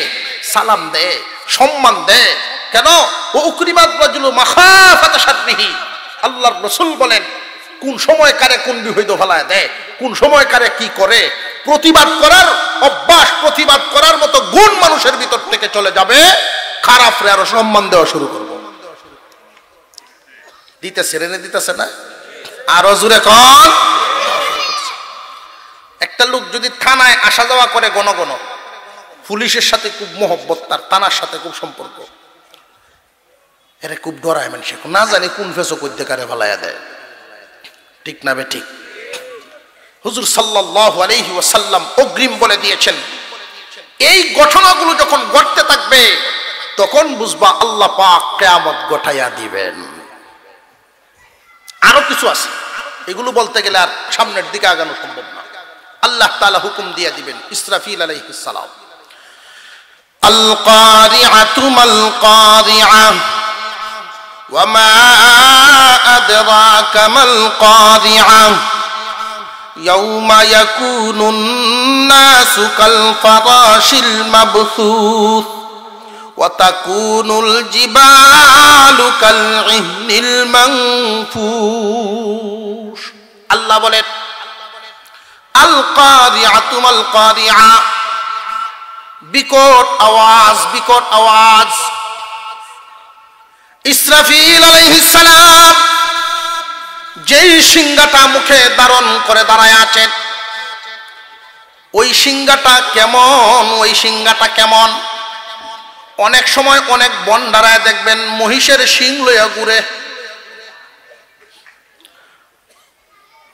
সালাম দেয়, সম্মান দেয়। কেন? ও উকরিমাত রাজুলু মাখাফাতা শাররিহি, আল্লাহর রাসূল বলেন কোন সময় কারে কোন বিপদ ফেলায় দেয়, কোন সময় কারে কি করে। প্রতিবাদ করার অভ্যাস, প্রতিবাদ করার মতো গুণ মানুষের ভিতর থেকে চলে যাবে, খারাপরে আরো সম্মান দেওয়া শুরু করবো। দিতেছে রেনে দিতেছে না? আরো জোরে কন। একটা লোক যদি থানায় আসা যাওয়া করে ঘন ঘন, পুলিশের সাথে খুব মহব্বত, তার থানার সাথে খুব সম্পর্ক, এরা খুব ডরায় মানুষ, না জানি কোন ফেসো করতে কারে ভালাইয়া দেয়। ঠিক না বে ঠিক? হুজুর সাল্লাল্লাহু আলাইহি ওয়াসাল্লাম অগ্রিম বলে দিয়েছেন, এই ঘটনাগুলো যখন ঘটতে থাকবে তখন বুঝবা আল্লাহ পাক কিয়ামত ঘটাইয়া দিবেন। আরো কিছু আছে, এগুলো বলতে গেলে আর সামনের দিকে আগানো সম্ভব না। আল্লাহ তাআলা হুকুম দিয়ে দিবেন। ইসরাফিল আলাইহিস সালাম, আল কারিআতু মাল কারিআ ওয়া মা আদরাকা মাল কারিআ ইয়াউমা ইয়াকুনুন নাসু কাল ফারাশিল মাবসুস ওয়া তাকুনুল জিবালু কাল ইহনিল মানফুস। আল্লাহ বলেন আল কারিআতু মাল কারিআ, বিকট আওয়াজ, বিকট আওয়াজ। ইসরাফিল আলাইহিস সালাম যেই সিংহাটা মুখে ধারণ করে দাঁড়ায় আছেন, ওই সিংহাটা কেমন, ওই সিংহাটা কেমন? অনেক সময় অনেক বন্ডারায় দেখবেন মহিষের শিং লইয়া ঘুরে।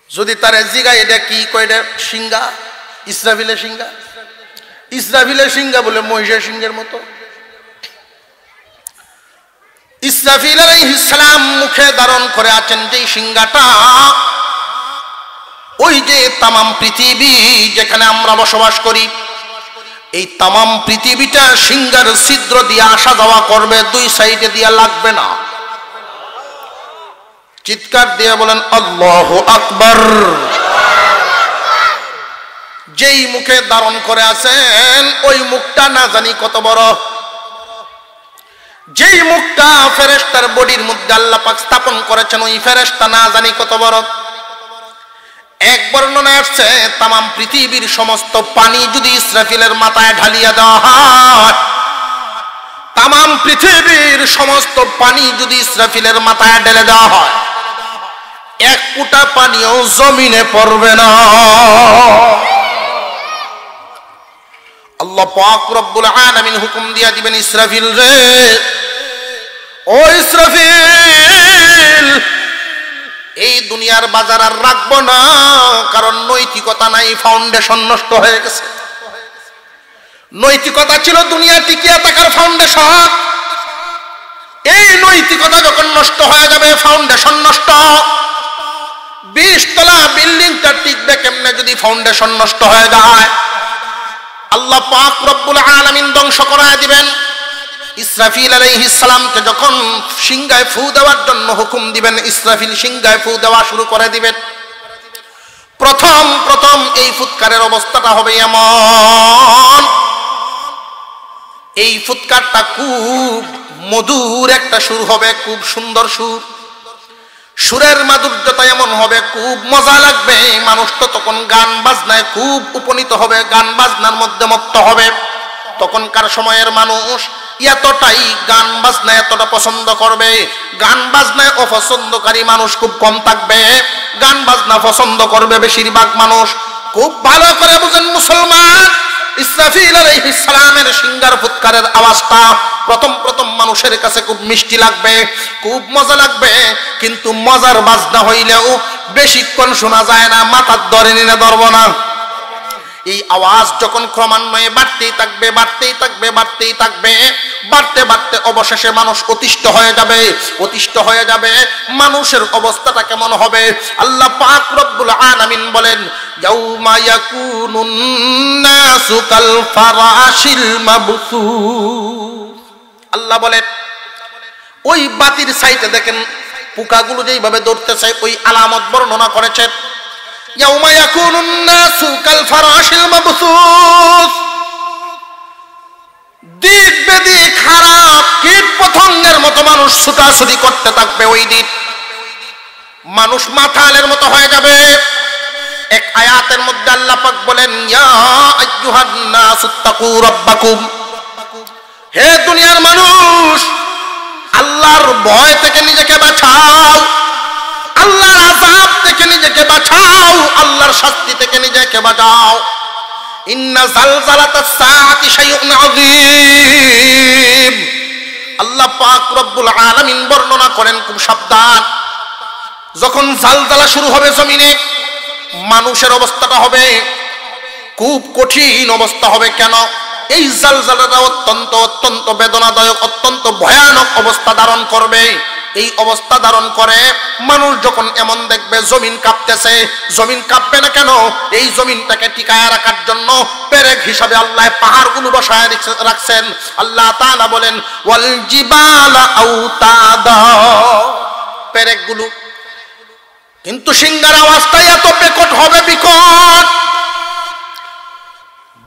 যদি তারে জিগায় এটা কি কয়, এটা সিংহা, ইসরাফিলের সিংহা। ইসরাফিলের সিংহা বলে মহিষের সিংহের মতো। ইসরাফিল আলাইহিস সালাম মুখে ধারণ করে আছেন যেই সিংহাটা, ওই যে তামাম পৃথিবী যেখানে আমরা বসবাস করি, এই তামাম পৃথিবীটা সিংহার ছিদ্র দিয়ে আসা যাওয়া করবে, দুই সাইডে দিয়ে লাগবে না। চিৎকার দিয়ে বলেন আল্লাহু আকবার। যেই মুখে ধারণ করে আছেন ওই মুখটা না জানি কত বড়। যেই মুখটা ফেরেশতার বডির মধ্যে আল্লাহ পাক স্থাপন করেছেন, ওই ফেরেশতা না জানি কত বড়। এক বর্ণনায় আসছে তামাম পৃথিবীর সমস্ত পানি যদি ইসরাফিলের মাথায় ঢালিয়া দেওয়া হয়, তামাম পৃথিবীর সমস্ত পানি যদি ইসরাফিলের মাথায় ঢেলে দেওয়া হয়, এক ফুটা পানিও জমিনে পড়বে না। আল্লাহ পাক রব্বুল আলামিন হুকুম দিয়া দিবেন, ইসরাফিল রে, ও ইসরাফিল, এই দুনিয়ার বাজার আর রাখবো না, কারণ নৈতিকতা নাই, ফাউন্ডেশন নষ্ট হয়ে গেছে। নৈতিকতা ছিল দুনিয়া টিকিয়ে থাকার ফাউন্ডেশন। এই নৈতিকতা যখন নষ্ট হয়ে যাবে, ফাউন্ডেশন নষ্ট। 20 তলা বিল্ডিংটা টিকবে কেমনে যদি ফাউন্ডেশন নষ্ট হয়ে যায়? আল্লাহ পাক রব্বুল আলামিন ধ্বংস করায় দিবেন। ইসরাফিল আলাইহিস সালামকে যখন সিংহায় ফু দেওয়ার জন্য হুকুম দিবেন, ইসরাফিল সিংহায় ফু দেওয়া শুরু করে দিবেন। প্রথম প্রথম এই ফুৎকারের অবস্থাটা হবে এমন, এই ফুৎকারটা খুব মধুর একটা সুর হবে, খুব সুন্দর সুর। সুরের মাধুর্যতা এমন হবে, খুব মজা লাগবে। মানুষ তো তখন গান বাজনায় খুব উপনীত হবে, গান বাজনার মধ্যে মত্ত হবে। তখনকার সময়ের মানুষ এতটাই গান বাজনা এতটা পছন্দ করবে, গান বাজনায় অপছন্দকারী মানুষ খুব কম থাকবে, গান বাজনা পছন্দ করবে বেশিরভাগ মানুষ। খুব ভালো করে বুঝেন মুসলমান, ইসরাফিল আলাইহিস সালামের সিংহার ফুৎকারের আওয়াজটা প্রথম প্রথম মানুষের কাছে খুব মিষ্টি লাগবে, খুব মজা লাগবে, কিন্তু মজার বাজনা হইলেও বেশিক্ষণ শোনা যায় না, মাথার ধরে নিলে ধরব না। এই আওয়াজ যখন ক্রমান্বয়ে বাড়তেই থাকবে, বাড়তেই থাকবে, বাড়তেই থাকবে, বাড়তে বাড়তে অবশেষে মানুষ অতিষ্ঠ হয়ে যাবে। অতিষ্ঠ হয়ে যাবে, মানুষের অবস্থাটা কেমন হবে? আল্লাহ পাক রব্বুল আলামিন বলেন, ইয়াউমা ইয়াকুনুন নাসু কাল ফারাশিল মাবসুস। আল্লাহ বলেন, ওই বাতির সাইডে দেখেন পোকাগুলো যেইভাবে দৌড়তেছে, ওই আলামত বর্ণনা করেছেন। ইয়াউমা ইয়াকুনুন নাসু কাল ফারাশিল মাবসুস, দিক বেদিক খারাপ কীট পতঙ্গের মতো মানুষ ছুটাছুটি করতে থাকবে। ওই দিন মানুষ মাথালের মতো হয়ে যাবে। এক আয়াতের মধ্যে আল্লাহ পাক বলেন, ইয়া আইয়ুহান নাসুত্তাকু রাব্বাকুম, হে দুনিয়ার মানুষ, আল্লাহর ভয় থেকে নিজেকে বাঁচাও, আল্লাহর আযাব থেকে নিজেকে বাঁচাও, আল্লাহর শাস্তি থেকে নিজেকে বাঁচাও। ইন্না জালজালাতাস সাআতি শাইউন আযীম। আল্লাহ পাক রব্বুল আলামিন বর্ণনা করেন, খুব সাবধান, যখন জালজালা শুরু হবে জমিনে, মানুষের অবস্থাটা হবে খুব কঠিন অবস্থা হবে। কেন? এই জালজালাটা অত্যন্ত অত্যন্ত বেদনাদায়ক, অত্যন্ত ভয়ানক অবস্থা ধারণ করবে। এই অবস্থা ধারণ করে মানুষ যখন এমন দেখবে জমিন কাঁপতেছে, জমিন কাঁপবে না কেন? এই জমিনটাকে টিকায় রাখার জন্য পেরেক হিসাবে আল্লাহ পাহাড়গুলো বসায় রাখছেন। আল্লাহ তাআলা বলেন, ওয়াল জিবালা আওতাদা, পেরেকগুলো। কিন্তু সিংহার আওয়াজটাই এত বিকট হবে, বিকট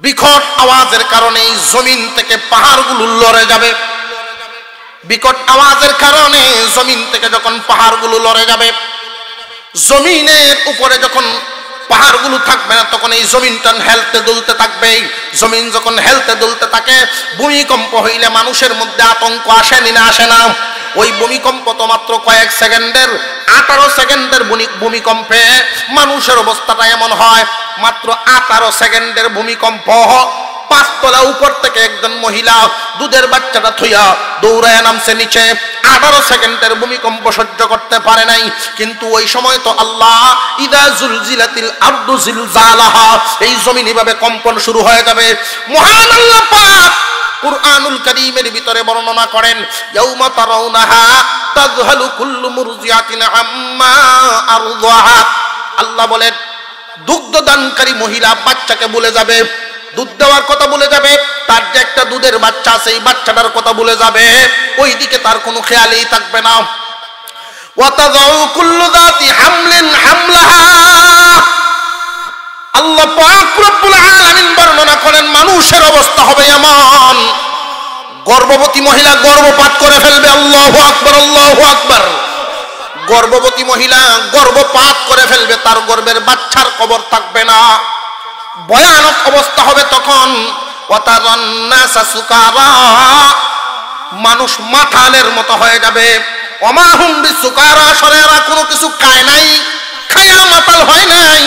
বিকট আওয়াজের কারণে এই জমিন থেকে পাহাড়গুলো লড়ে যাবে। বিকট আওয়াজের কারণে জমিন থেকে যখন পাহাড়গুলো লড়ে যাবে, জমিনের উপরে যখন পাহাড়গুলো থাকবে না, তখন এই জমিনটা হেলতে দুলতে থাকবে। জমিন যখন হেলতে দুলতে থাকে, ভূমিকম্প হইলে মানুষের মধ্যে আতঙ্ক আসেনি না? আসে না? ওই ভূমিকম্প তো মাত্র কয়েক সেকেন্ডের, 18 সেকেন্ডের ভূমিকম্পে মানুষের অবস্থাটা এমন হয়। মাত্র 18 সেকেন্ডের ভূমিকম্প, 5 তলা উপর থেকে একজন মহিলা দুধের বাচ্চাটা থইয়া দৌড়ায় নামছে নিচে। 18 সেকেন্ডের ভূমিকম্প সহ্য করতে পারে নাই। কিন্তু ওই সময় তো আল্লাহ, ইদা জুলজিলাতিল আরদু জিলজালাহা, এই জমিন এভাবে কম্পন শুরু হয়ে যাবে। মহান আল্লাহ পাক কুরআনুল কারীমের ভিতরে বর্ণনা করেন, ইয়াউমা তারাউনাহা তাযহালু কুল্লু মুরজিআতিন আম্মা আরদাহা। আল্লাহ বলেন, দুগ্ধদানকারী মহিলা বাচ্চাকে বলে যাবে, দুধ দেওয়ার কথা বলে যাবে, তার যে একটা দুধের বাচ্চা আছে এই বাচ্চাটার কথা বলে যাবে, ওই দিকে তার কোনো খেয়ালই থাকবে না। ওয়াতাযাউ কুল্লু যাতি হামলিন হামলাহা। আল্লাহ পাক রব্বুল আলামিন বর্ণনা করেন, মানুষের অবস্থা হবে এমন, গর্ভবতী মহিলা গর্ভপাত করে ফেলবে। আল্লাহু আকবার, আল্লাহু আকবার। গর্ভবতী মহিলা গর্ভপাত করে ফেলবে, তার গর্ভের বাচ্চার কবর থাকবে না। ভয়ানক অবস্থা হবে তখন। ওয়াতারান নাসা সুকারা, মানুষ মাতালের মতো হয়ে যাবে। ওমা হুম বিসুকারা, শরীরা কোনো কিছু খায় নাই, খায়া মাতাল হয় নাই।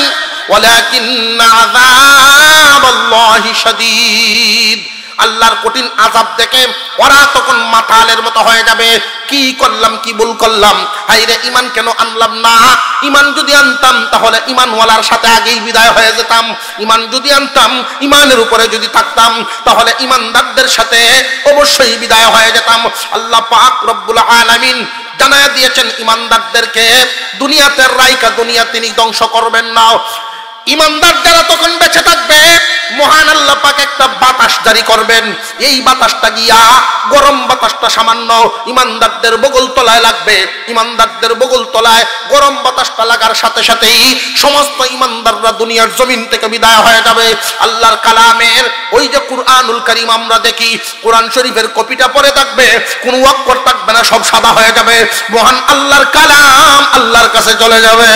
ওয়ালাকিন্না আযাবাল্লাহি শাদীদ, আল্লাহর কঠিন আযাব দেখে ওরা তখন মাতালের মতো হয়ে যাবে। কি করলাম, কি ভুল করলাম, হায়রে ঈমান কেন আনলাম না? ঈমান যদি আনতাম তাহলে ঈমানওয়ালার সাথে আগেই বিদায় হয়ে যেতাম। ঈমান যদি আনতাম, ঈমানের উপরে যদি থাকতাম, তাহলে ঈমানদারদের সাথে অবশ্যই বিদায় হয়ে যেতাম। আল্লাহ পাক রব্বুল আলামিন জানায়া দিয়েছেন ঈমানদারদেরকে, দুনিয়াতে রাইকা দুনিয়া তিনি ধ্বংস করবেন না। ঈমানদার যারা তখন বেঁচে থাকবে, মহান আল্লাহ পাক একটা বাতাস জারি করবেন। এই বাতাসটা গিয়া, গরম বাতাসটা সামান্য ঈমানদারদের বগল তলায় লাগবে। ঈমানদারদের বগল তলায় গরম বাতাসটা লাগার সাথে সাথেই সমস্ত ঈমানদাররা দুনিয়ার জমিন থেকে বিদায় হয়ে যাবে। আল্লাহর কালামের ওই যে কুরআনুল কারীম আমরা দেখি, কোরআন শরীফের কপিটা পড়ে থাকবে, কোনো অক্ষর থাকবে না, সব সাদা হয়ে যাবে। মহান আল্লাহর কালাম আল্লাহর কাছে চলে যাবে।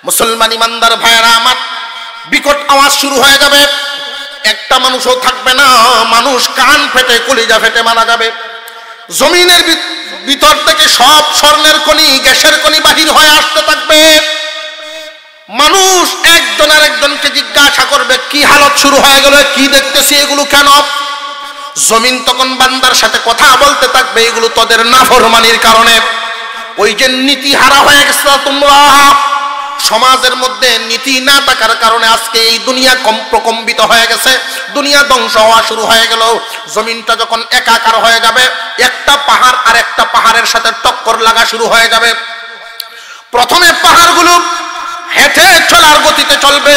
মুসলমান ইমানদার ভাইরা আমার, বিকট আওয়াজ শুরু হয়ে যাবে, একটা মানুষও থাকবে না, মানুষ কান ফেটে কলিজা ফেটে মারা যাবে। জমিনের ভিতর থেকে সব স্বর্ণের খনি, গ্যাসের খনি বাহির হয়ে আসতে থাকবে। মানুষ এক একজন আরেকজনকে জিজ্ঞাসা করবে কি হালত শুরু হয়ে গেল, কি দেখতেছি এগুলো কেন? জমিন তখন বান্দার সাথে কথা বলতে থাকবে, এগুলো তোদের নাফরমানির কারণে। ওই যে নীতি হারা হয়ে গেছে তোমরা, সমাজের মধ্যে নীতি না থাকার কারণে আজকে এই দুনিয়া প্রকম্পিত হয়ে গেছে, দুনিয়া ধ্বংস হওয়া শুরু হয়ে গেল। জমিনটা যখন একাকার হয়ে যাবে, একটা পাহাড় আর একটা পাহাড়ের সাথে টক্কর লাগা শুরু হয়ে যাবে। প্রথমে পাহাড়গুলো হেঁটে চলার গতিতে চলবে,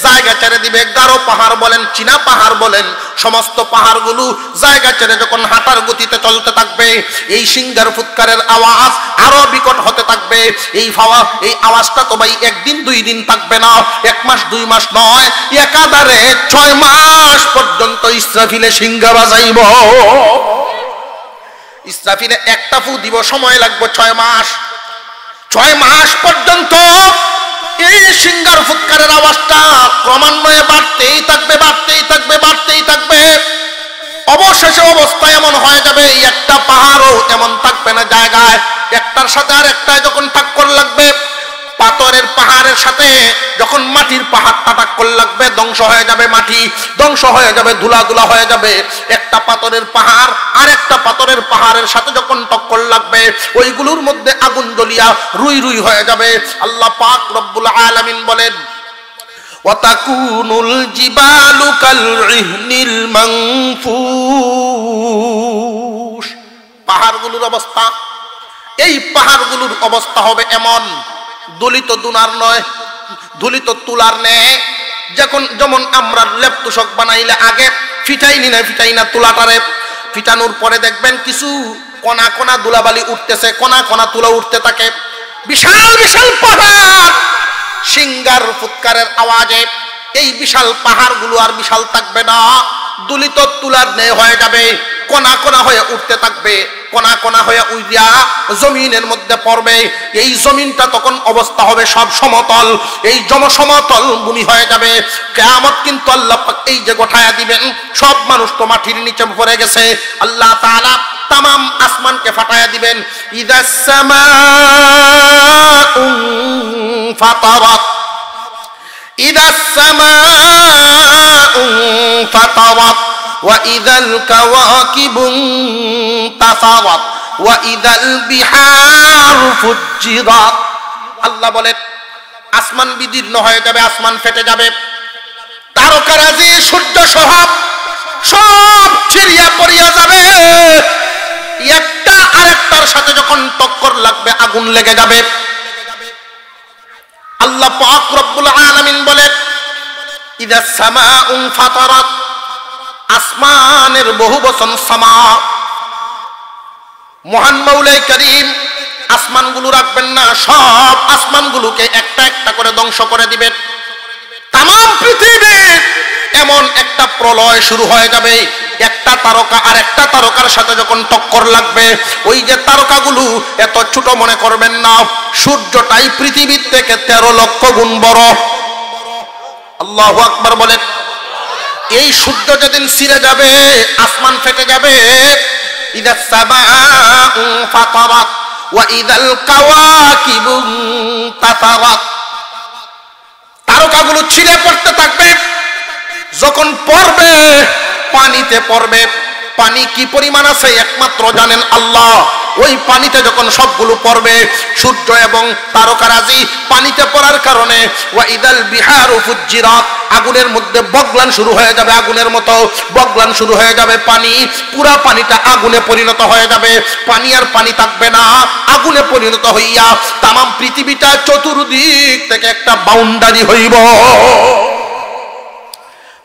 জায়গা ছেড়ে দিবে। গারো পাহাড় বলেন, চীনা পাহাড় বলেন, সমস্ত পাহাড়গুলো জায়গা ছেড়ে যখন হাঁটার গতিতে চলতে থাকবে, এই সিংহার ফুৎকারের আওয়াজ আরো বিকট হতে থাকবে। এই আওয়াজটা তো ভাই একদিন দুই দিন থাকবে না, 1 মাস 2 মাস নয়, একাধারে 6 মাস পর্যন্ত ইসরাফিলে সিংহা বাজাইব। ইসরাফিলে একটা ফু দিব, সময় লাগবে 6 মাস। 6 মাস পর্যন্ত এই সিংহার ফুৎকারের আওয়াজটা ক্রমান্বয়ে বাড়তেই থাকবে, বাড়তেই থাকবে, বাড়তেই থাকবে। অবশেষে অবস্থা এমন হয়ে যাবে, একটা পাহাড়ও এমন থাকবে না জায়গায়, একটার সাথে আর একটায় যখন টাক্কর লাগবে, পাথরের পাহাড়ের সাথে যখন মাটির পাহাড়টা টাক্কর লাগবে, ধ্বংস হয়ে যাবে মাটি, ধ্বংস হয়ে যাবে, ধুলা ধুলা হয়ে যাবে। একটা পাথরের পাহাড় আর একটা পাথরের পাহাড়ের সাথে যখন টক্কর লাগবে, ওইগুলোর মধ্যে আগুন জ্বলিয়া রুই রুই হয়ে যাবে। আল্লাহ পাক রব্বুল আলামিন বলেন, ওয়াতাকুনুল জিবালু কালইহনিল মানফুশ। পাহাড়গুলোর অবস্থা, এই পাহাড়গুলোর অবস্থা হবে এমন, দলিত দুনার নয়, দলিত তুলার নেয়। যেমন আমরা লেপ তুষক বানাইলে আগে ফিটাই না তুলাটারে, ফিটানোর পরে দেখবেন কিছু কণা কণা ধুলাবালি উঠতেছে, কণা কণা তুলা উঠতে থাকে। বিশাল বিশাল পাহাড় সিংহার ফুৎকারের আওয়াজে এই বিশাল পাহাড়গুলো আর বিশাল থাকবে না, দলিত তুলার ন্যায় হয়ে যাবে, কণা কণা হয়ে উঠতে থাকবে, কণা কণা হয়ে উইয়া জমিনের মধ্যে পড়বে। এই জমিনটা তখন অবস্থা হবে সব সমতল, এই সমতল ভূমি হয়ে যাবে। কিয়ামত কিন্তু আল্লাহ পাক এই যে গোঠায়া দিবেন, সব মানুষ তো মাটির নিচে পড়ে গেছে। আল্লাহ তাআলা তামাম আসমানকে ফাটায়া দিবেন। ইদাস সামাউ ফাতারাত, ইদাস সামাউ ফাতারাত, وَإِذَا الْكَوَاكِبُ انْتَثَرَتْ وَإِذَا الْبِحَارُ فُجِّرَتْ। আল্লাহ বলেন আসমান বিদীর্ণ হয়ে যাবে, আসমান ফেটে যাবে, তারকারাজি সূর্য সহ সব ছিড়িয়া পড়িয়া যাবে। একটা আরেকটার সাথে যখন টক্কর লাগবে, আগুন লেগে যাবে। আল্লাহ পাক রব্বুল আলামিন বলেন, ইদা সামাউ ফাতারাত, আসমানের বহু বচন সামা। মহান মাওলাই করিম আসমানগুলো রাখবেন না, সব আসমানগুলোকে একটা একটা করে ধ্বংস করে দিবেন। তামাম পৃথিবী এমন একটা প্রলয় শুরু হয়ে যাবে, একটা তারকা আর একটা তারকার সাথে যখন টক্কর লাগবে, ওই যে তারকাগুলো এত ছোট মনে করবেন না, সূর্যটাই পৃথিবীর থেকে 13 লক্ষ গুণ বড়। আল্লাহু আকবার বলেন। এই সূর্য যেদিন ছিঁড়ে যাবে, আসমান ফেটে যাবে। ইদাস সামাউ ফাতারাত ওয়া ইদাল কাওয়াকিবু তাতারাত, তারকাগুলো ছিঁড়ে পড়তে থাকবে। যখন পড়বে, পানিতে পড়বে। পানি কি পরিমাণ আছে একমাত্র জানেন আল্লাহ। ওই পানিতে যখন সবগুলো পড়বে, সূর্য এবং তারকারাজি পানিতে পড়ার কারণে, ওয়া ইদাল বিহারু ফুজ্জিরাত, আগুনের মধ্যে বগলান শুরু হয়ে যাবে, আগুনের মতো বগলান শুরু হয়ে যাবে। পানি, পুরা পানিটা আগুনে পরিণত হয়ে যাবে। পানি আর পানি থাকবে না, আগুনে পরিণত হইয়া তামাম পৃথিবীটা চতুর্দিক থেকে একটা বাউন্ডারি হইব।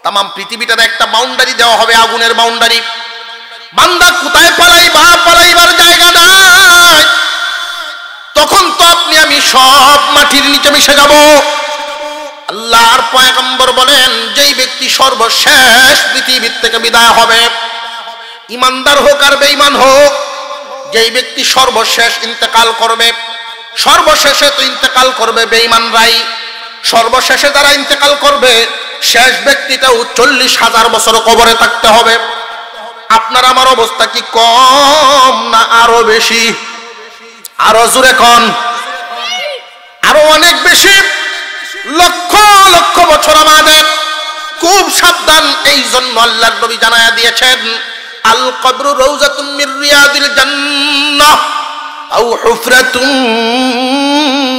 তামাম পৃথিবীটার একটা বাউন্ডারি দেওয়া হবে, আগুনের বাউন্ডারি। বান্দা কোথায় পালাইবা, পালাইবার জায়গা নাই। তখন তো আপনি আমি সব মাটির নিচে মিশে যাব। আল্লাহর পয়গম্বর বলেন, যেই ব্যক্তি সর্বশেষ পৃথিবীর থেকে বিদায় হবে, ইমানদার হোক আর বেঈমান হোক, যেই ব্যক্তি সর্বশেষ ইন্তেকাল করবে, সর্বশেষে তো ইন্তেকাল করবে বেঈমানরাই। সর্বশেষে যারা ইন্তেকাল করবে, শেষ ব্যক্তিটাও 40,000 বছর কবরে থাকতে হবে। আপনার আমার অবস্থা কি কম না আরো বেশি? আরো জোরে কোন, আরো অনেক বেশি। লক্ষ লক্ষ বছর আমাদের খুব সাবধান। এই জন্য আল্লাহর নবী জানায়া দিয়েছেন, আল কবরু রাউযাতুম মির রিয়াদিল জান্নাহ আও হুফরাতুম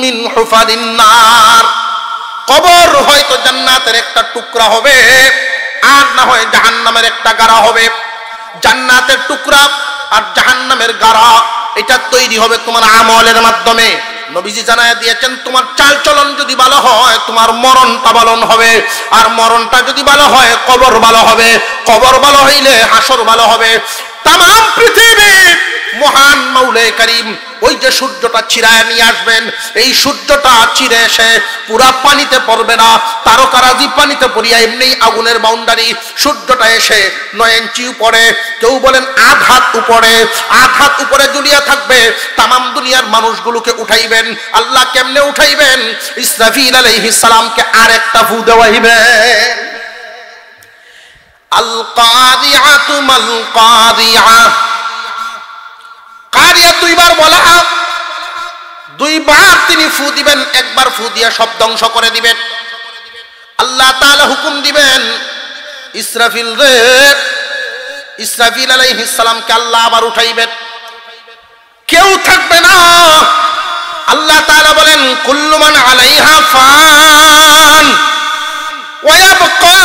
মিন হুফারিন নার। কবর হয়তো জান্নাতের একটা টুকরা হবে, আর না হয় জাহান্নামের একটা গাড়া হবে। জান্নাতের টুকরা আর জাহান্নামের গাড়া এটা তৈরি হবে তোমার আমলের মাধ্যমে। নবীজি জানায়া দিয়েছেন, তোমার চালচলন যদি ভালো হয় তোমার মরণটা ভালো হবে, আর মরণটা যদি ভালো হয় কবর ভালো হবে, কবর ভালো হইলে হাসর ভালো হবে। তামাম পৃথিবী মহান মাওলাই কারীম ওই যে সূর্যটা চিরায় নিয়ে আসবেন, এই সূর্যটা চিরে এসে পুরা পানিতে পড়বে না, তারকারাজি পানিতে পড়িয়া এমনি আগুনের বাউন্ডারি সূর্যটা এসে 9 ইঞ্চি উপরে, কেউ বলেন 8 হাত উপরে, 8 হাত উপরে ঝুলিয়া থাকবে। তামাম দুনিয়ার মানুষগুলোকে উঠাইবেন। আল্লাহ কেমনে উঠাইবেন? ইসরাফিল আলাইহিস সালামকে আরেকটা ফু দেওয়াইবে। আল কারিআতু মাল কারিআ। কারিয়া দুইবার বলা, দুইবার তিনি ফু দিবেন, একবার ফু দিয়া সব ধ্বংস করে দিবেন। আল্লাহ তাআলা হুকুম দিবেন ইসরাফিল রে, ইসরাফিল আলাইহিস সালামকে আল্লাহ আবার উঠাইবেন, কেউ থাকবে না। আল্লাহ তাআলা বলেন, কুল্লু মান আলাইহা ফান ওয়া ইয়াবকা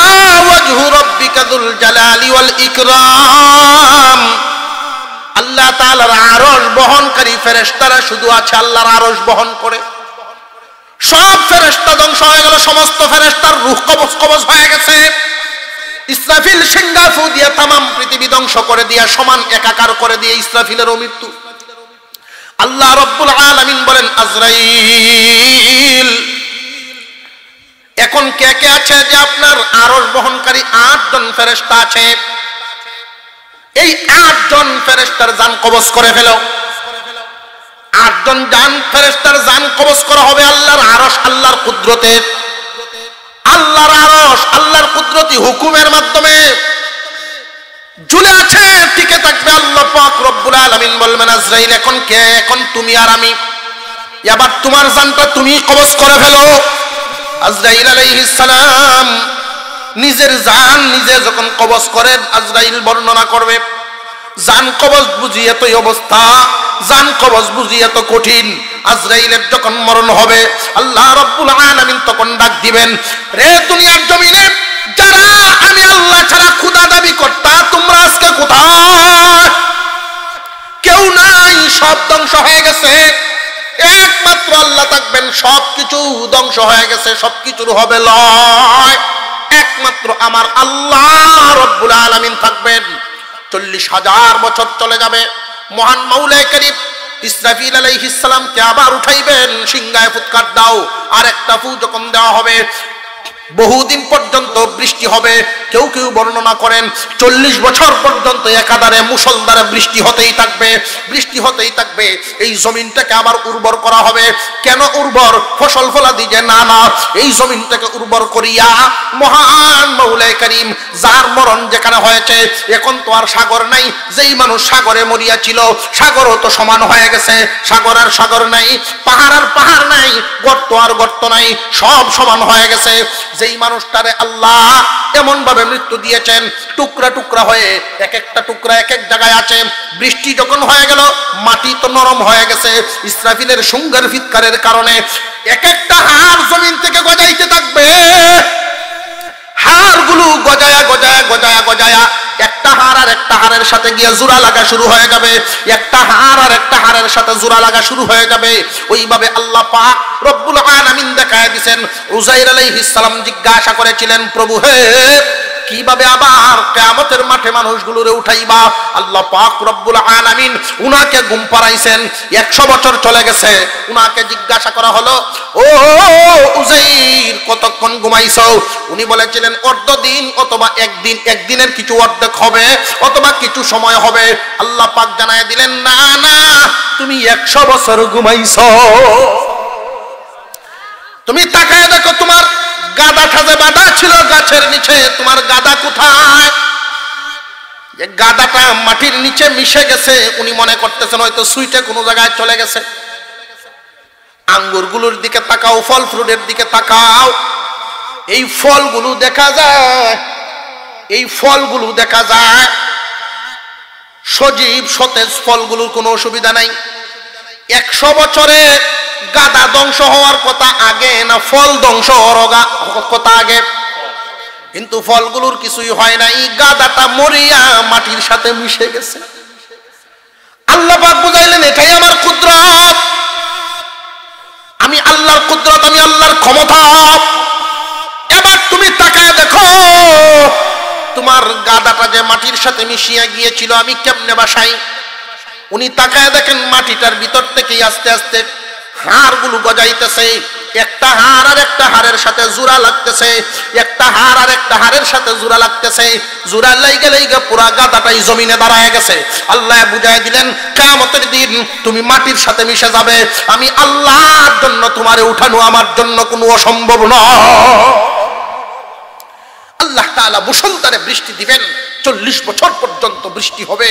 ওয়াজহু রাব্বিকা যুল জালালি ওয়াল ইকরাম। আল্লাহ তাআলার আরশ বহনকারী ফেরেশতারা শুধু আছে, আল্লাহর আরশ বহন করে। সব ফেরেশতা ধ্বংস হয়ে গেল, সমস্ত ফেরেশতার রূহ কবজ কবজ হয়ে গেছে। ইসরাফিল সিংহা ফু দিয়ে তামাম পৃথিবী ধ্বংস করে দিয়া সমান একাকার করে দিয়ে ইসরাফিলেরও মৃত্যু। আল্লাহ রাব্বুল আলামিন বলেন, আজরাইল এখন কে কে আছে যে আপনার আরশ বহনকারী 8 জন ফেরেশতা আছে, এই 8 জন ফেরেশতার জান কবজ করে ফেলো। 8 জন জান ফেরেশতার জান কবজ করা হবে আল্লাহর আরশ, আল্লাহর কুদরতে। আল্লাহর আরশ আল্লাহর কুদরতি হুকুমের মাধ্যমে ঝুলে আছে, টিকে থাকবে। আল্লাহ পাক রব্বুল আলামিন বলবেন, আজরাইল এখন কে? এখন তুমি আর আমি, এবার তোমার জানটা তুমি কবজ করে ফেলো। আজরাইল আলাইহিস সালাম নিজের জান নিজে যখন কবজ করেন, আজরাইল বর্ণনা করবে, জান কবজ বুঝি এতই অবস্থা, জান কবজ বুঝি এত কঠিন। আজরাইলের যখন মরণ হবে আল্লাহ রাব্বুল আলামিন তখন ডাক দিবেন, রে দুনিয়ার জমিনে যারা আমি আল্লাহ ছাড়া খোদা দাবি করতা, তোমরা আজকে কোথায়? কেউ নাই, সব ধ্বংস হয়ে গেছে, একমাত্র আল্লাহ থাকবেন। সবকিছু ধ্বংস হয়ে গেছে, সবকিছুর হবে লয়, একমাত্র আমার আল্লাহ রাব্বুল আলামিন থাকবেন। 40,000 বছর চলে যাবে, মহান মাওলাই কারীম ইসরাফিল আলাইহিস সালামকে আবার উঠাইবেন। সিংহায় ফুৎকার দাও, আর একটা ফু যখন দেওয়া হবে বহুদিন পর্যন্ত বৃষ্টি হবে। কেউ কেউ বর্ণনা করেন 40 বছর পর্যন্ত একাধারে মুষলধারে বৃষ্টি হতেই থাকবে, বৃষ্টি হতেই থাকবে। এই জমিনটাকে আবার উর্বর করা হবে। কেন উর্বর? ফসল ফলাদি যে না, না, এই জমিনটাকে উর্বর করিয়া মহান মাওলাই কারীম যার মরণ যেখানে হয়েছে, এখন তো আর সাগর নাই। যেই মানুষ সাগরে মরিয়া ছিল, সাগরও তো সমান হয়ে গেছে, সাগর আর সাগর নাই, পাহাড় আর পাহাড় নাই, গর্ত আর গর্ত নাই, সব সমান হয়ে গেছে। যেই মানুষটারে আল্লাহ এমন ভাবে মৃত্যু দিয়েছেন, টুকরা টুকরা হয়ে এক একটা টুকরা এক এক জায়গায় আছে। বৃষ্টি যখন হয়ে গেল, মাটি তো নরম হয়ে গেছে। ইসরাফিলের সুঙ্গার ফিৎকারের কারণে এক একটা হাড় জমিন থেকে গজাইতে থাকবে। হাড়গুলো গজায়া গজায়া গজায়া গজায়া একটা হাড় আর একটা হাড়ের সাথে গিয়ে জোড়া লাগা শুরু হয়ে যাবে, একটা হাড় আর একটা হাড়ের সাথে জোড়া লাগা শুরু হয়ে যাবে। ওইভাবে আল্লাহ পাক রব্বুল আলামিন দেখায় দিয়েছেন। উযাইর আলাইহিস সালাম জিজ্ঞাসা করেছিলেন, প্রভু হে, কিভাবে আবার কিয়ামতের মাঠে মানুষগুলোরে উঠাইবা? আল্লাহ পাক রব্বুল আলামিন উনাকে ঘুম পাড়াইছেন। 100 বছর চলে গেছে। উনাকে জিজ্ঞাসা করা হলো, ও উযাইর, কতক্ষণ ঘুমাইছো? উনি বলেছিলেন অর্ধ দিন, অথবা একদিন, একদিনের কিছু অর্ধেক হবে, অথবা কিছু সময় হবে। আল্লাহ পাক জানায় দিলেন, না না, তুমি 100 বছর ঘুমাইছো। তুমি তাকায় দেখো, তোমার গাদাটা যে বাঁধা ছিল গাছের নিচে, তোমার গাদা কোথায়? গাদাটা মাটির নিচে মিশে গেছে। উনি মনে করতেছেন হয়তো সুইটে কোনো জায়গায় চলে গেছে। আঙ্গুরগুলোর দিকে তাকাও, ফল ফ্রুটের দিকে তাকাও, এই ফলগুলো দেখা যায়, এই ফলগুলো দেখা যায় সজীব সতেজ ফলগুলোর কোনো অসুবিধা নাই। 100 বছরে গাদা ধ্বংস হওয়ার কথা আগে না ফল ধ্বংস হওয়ার কথা আগে? কিন্তু ফলগুলোর কিছুই হয় নাই, গাদাটা মরিয়া মাটির সাথে মিশে গেছে। আল্লাহ পাক বুঝাইলেন এটাই আমার কুদরত, আমি আল্লাহর কুদরত, আমি আল্লাহর ক্ষমতা। এবার তুমি তাকায় দেখো তোমার গাদাটা যে মাটির সাথে মিশিয়ে গিয়েছিল আমি কেমনে বাসাই। উনি তাকায় দেখেন মাটিটার ভিতর থেকেই আস্তে আস্তে হাড়গুলো গজাইতেছে, একটা হাড় আর একটা হাড়ের সাথে জোড়া লাগতেছে, একটা হাড় আর একটা হাড়ের সাথে জোড়া লাগতেছে, জোড়া লাইগে লাইগে পুরা গাদাটাই জমিনে দাঁড়ায় গেছে। আল্লাহ বুঝাই দিলেন কিয়ামতের দিন তুমি মাটির সাথে মিশে যাবে, আমি আল্লাহর জন্য তোমারে উঠানো আমার জন্য কোনো অসম্ভব নয়। আল্লাহ তাআলা মুষলধারে বৃষ্টি দিবেন, 40 বছর পর্যন্ত বৃষ্টি হবে।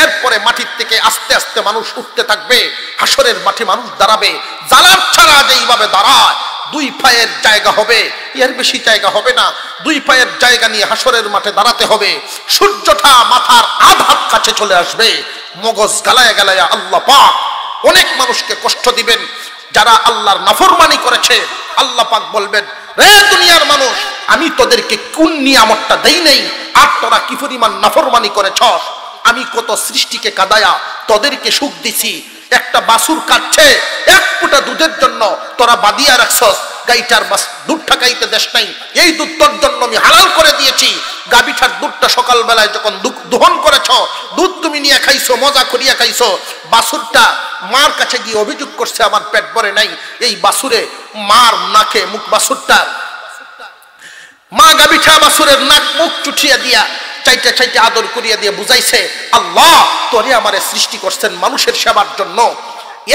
এরপরে মাটির থেকে আস্তে আস্তে মানুষ উঠতে থাকবে, হাসরের মাঠে মানুষ দাঁড়াবে, জালাল ছাড়া যেইভাবে দাঁড়ায় 2 পায়ের জায়গা হবে, এর বেশি জায়গা হবে না। 2 পায়ের জায়গা নিয়ে হাসরের মাঠে দাঁড়াতে হবে। সূর্যটা মাথার আধাত কাছে চলে আসবে, মগজ গালায় গালায় আল্লাহ পাক অনেক মানুষকে কষ্ট দিবেন। যারা আল্লাহর নাফরমানি করেছে আল্লাহ পাক বলবেন, রে দুনিয়ার মানুষ, আমি তোদেরকে কোন নিয়ামতটা দেই নাই আর তোরা কি পরিমাণ নাফরমানি করেছস। আমি কত সৃষ্টিকে কাদায়া তোদেরকে সুখ দিছি। একটা বাছুর কাটছে 1 ফুটা দুধের জন্য, তোরা বাদিয়া রাখছস। গাইটার দুধটা খাইতে দেশ নাই, এই দুধ তোর জন্য আমি হালাল করে দিয়েছি। গাবিটার দুধটা সকালবেলায় যখন দহন করেছ, দুধ তুমি নিয়ে খাইছো, মজা করিয়া খাইছো। বাছুরটা মার কাছে গিয়ে অভিযোগ করছে আমার পেট ভরে নাই। এই বাছুরে মার নাকে মুখ, বাছুরটা মা গাবিটা বাছুরের নাক মুখ চুটিয়া দিয়া চাইতে চাইতে আদর করিয়া দিয়ে বুঝাইছে, আল্লাহ তোরে আমারে সৃষ্টি করছেন মানুষের সেবার জন্য,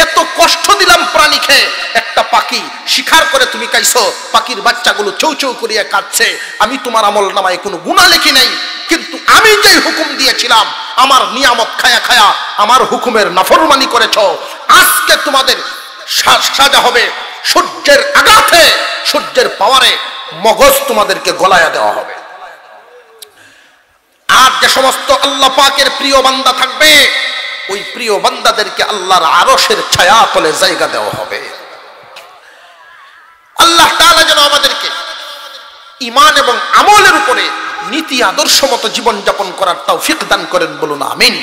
এত কষ্ট দিলাম প্রাণীকে। একটা পাখি শিকার করে তুমি খাইছো, পাখির বাচ্চাগুলো চৌ চৌ করিয়া কাটছে, আমি তোমার আমল নামায় কোনো গুনাহ লিখি নাই। কিন্তু আমি যেই হুকুম দিয়েছিলাম আমার নিয়ামত খায়া খায়া আমার হুকুমের নাফরমানি করেছ। আজকে তোমাদের সাজা হবে সূর্যের আঘাতে, সূর্যের পাওয়ারে মগজ তোমাদেরকে গলায়া দেওয়া হবে। আর যে সমস্ত আল্লাহ পাকের প্রিয় বান্দা থাকবে, ওই প্রিয় বান্দাদেরকে আল্লাহর আরশের ছায়া তলে জায়গা দেওয়া হবে। আল্লাহ তাআলা যেন আমাদেরকে ঈমান এবং আমলের উপরে নীতি আদর্শ মতো জীবন যাপন করার তৌফিক দান করেন, বলুন আমিন।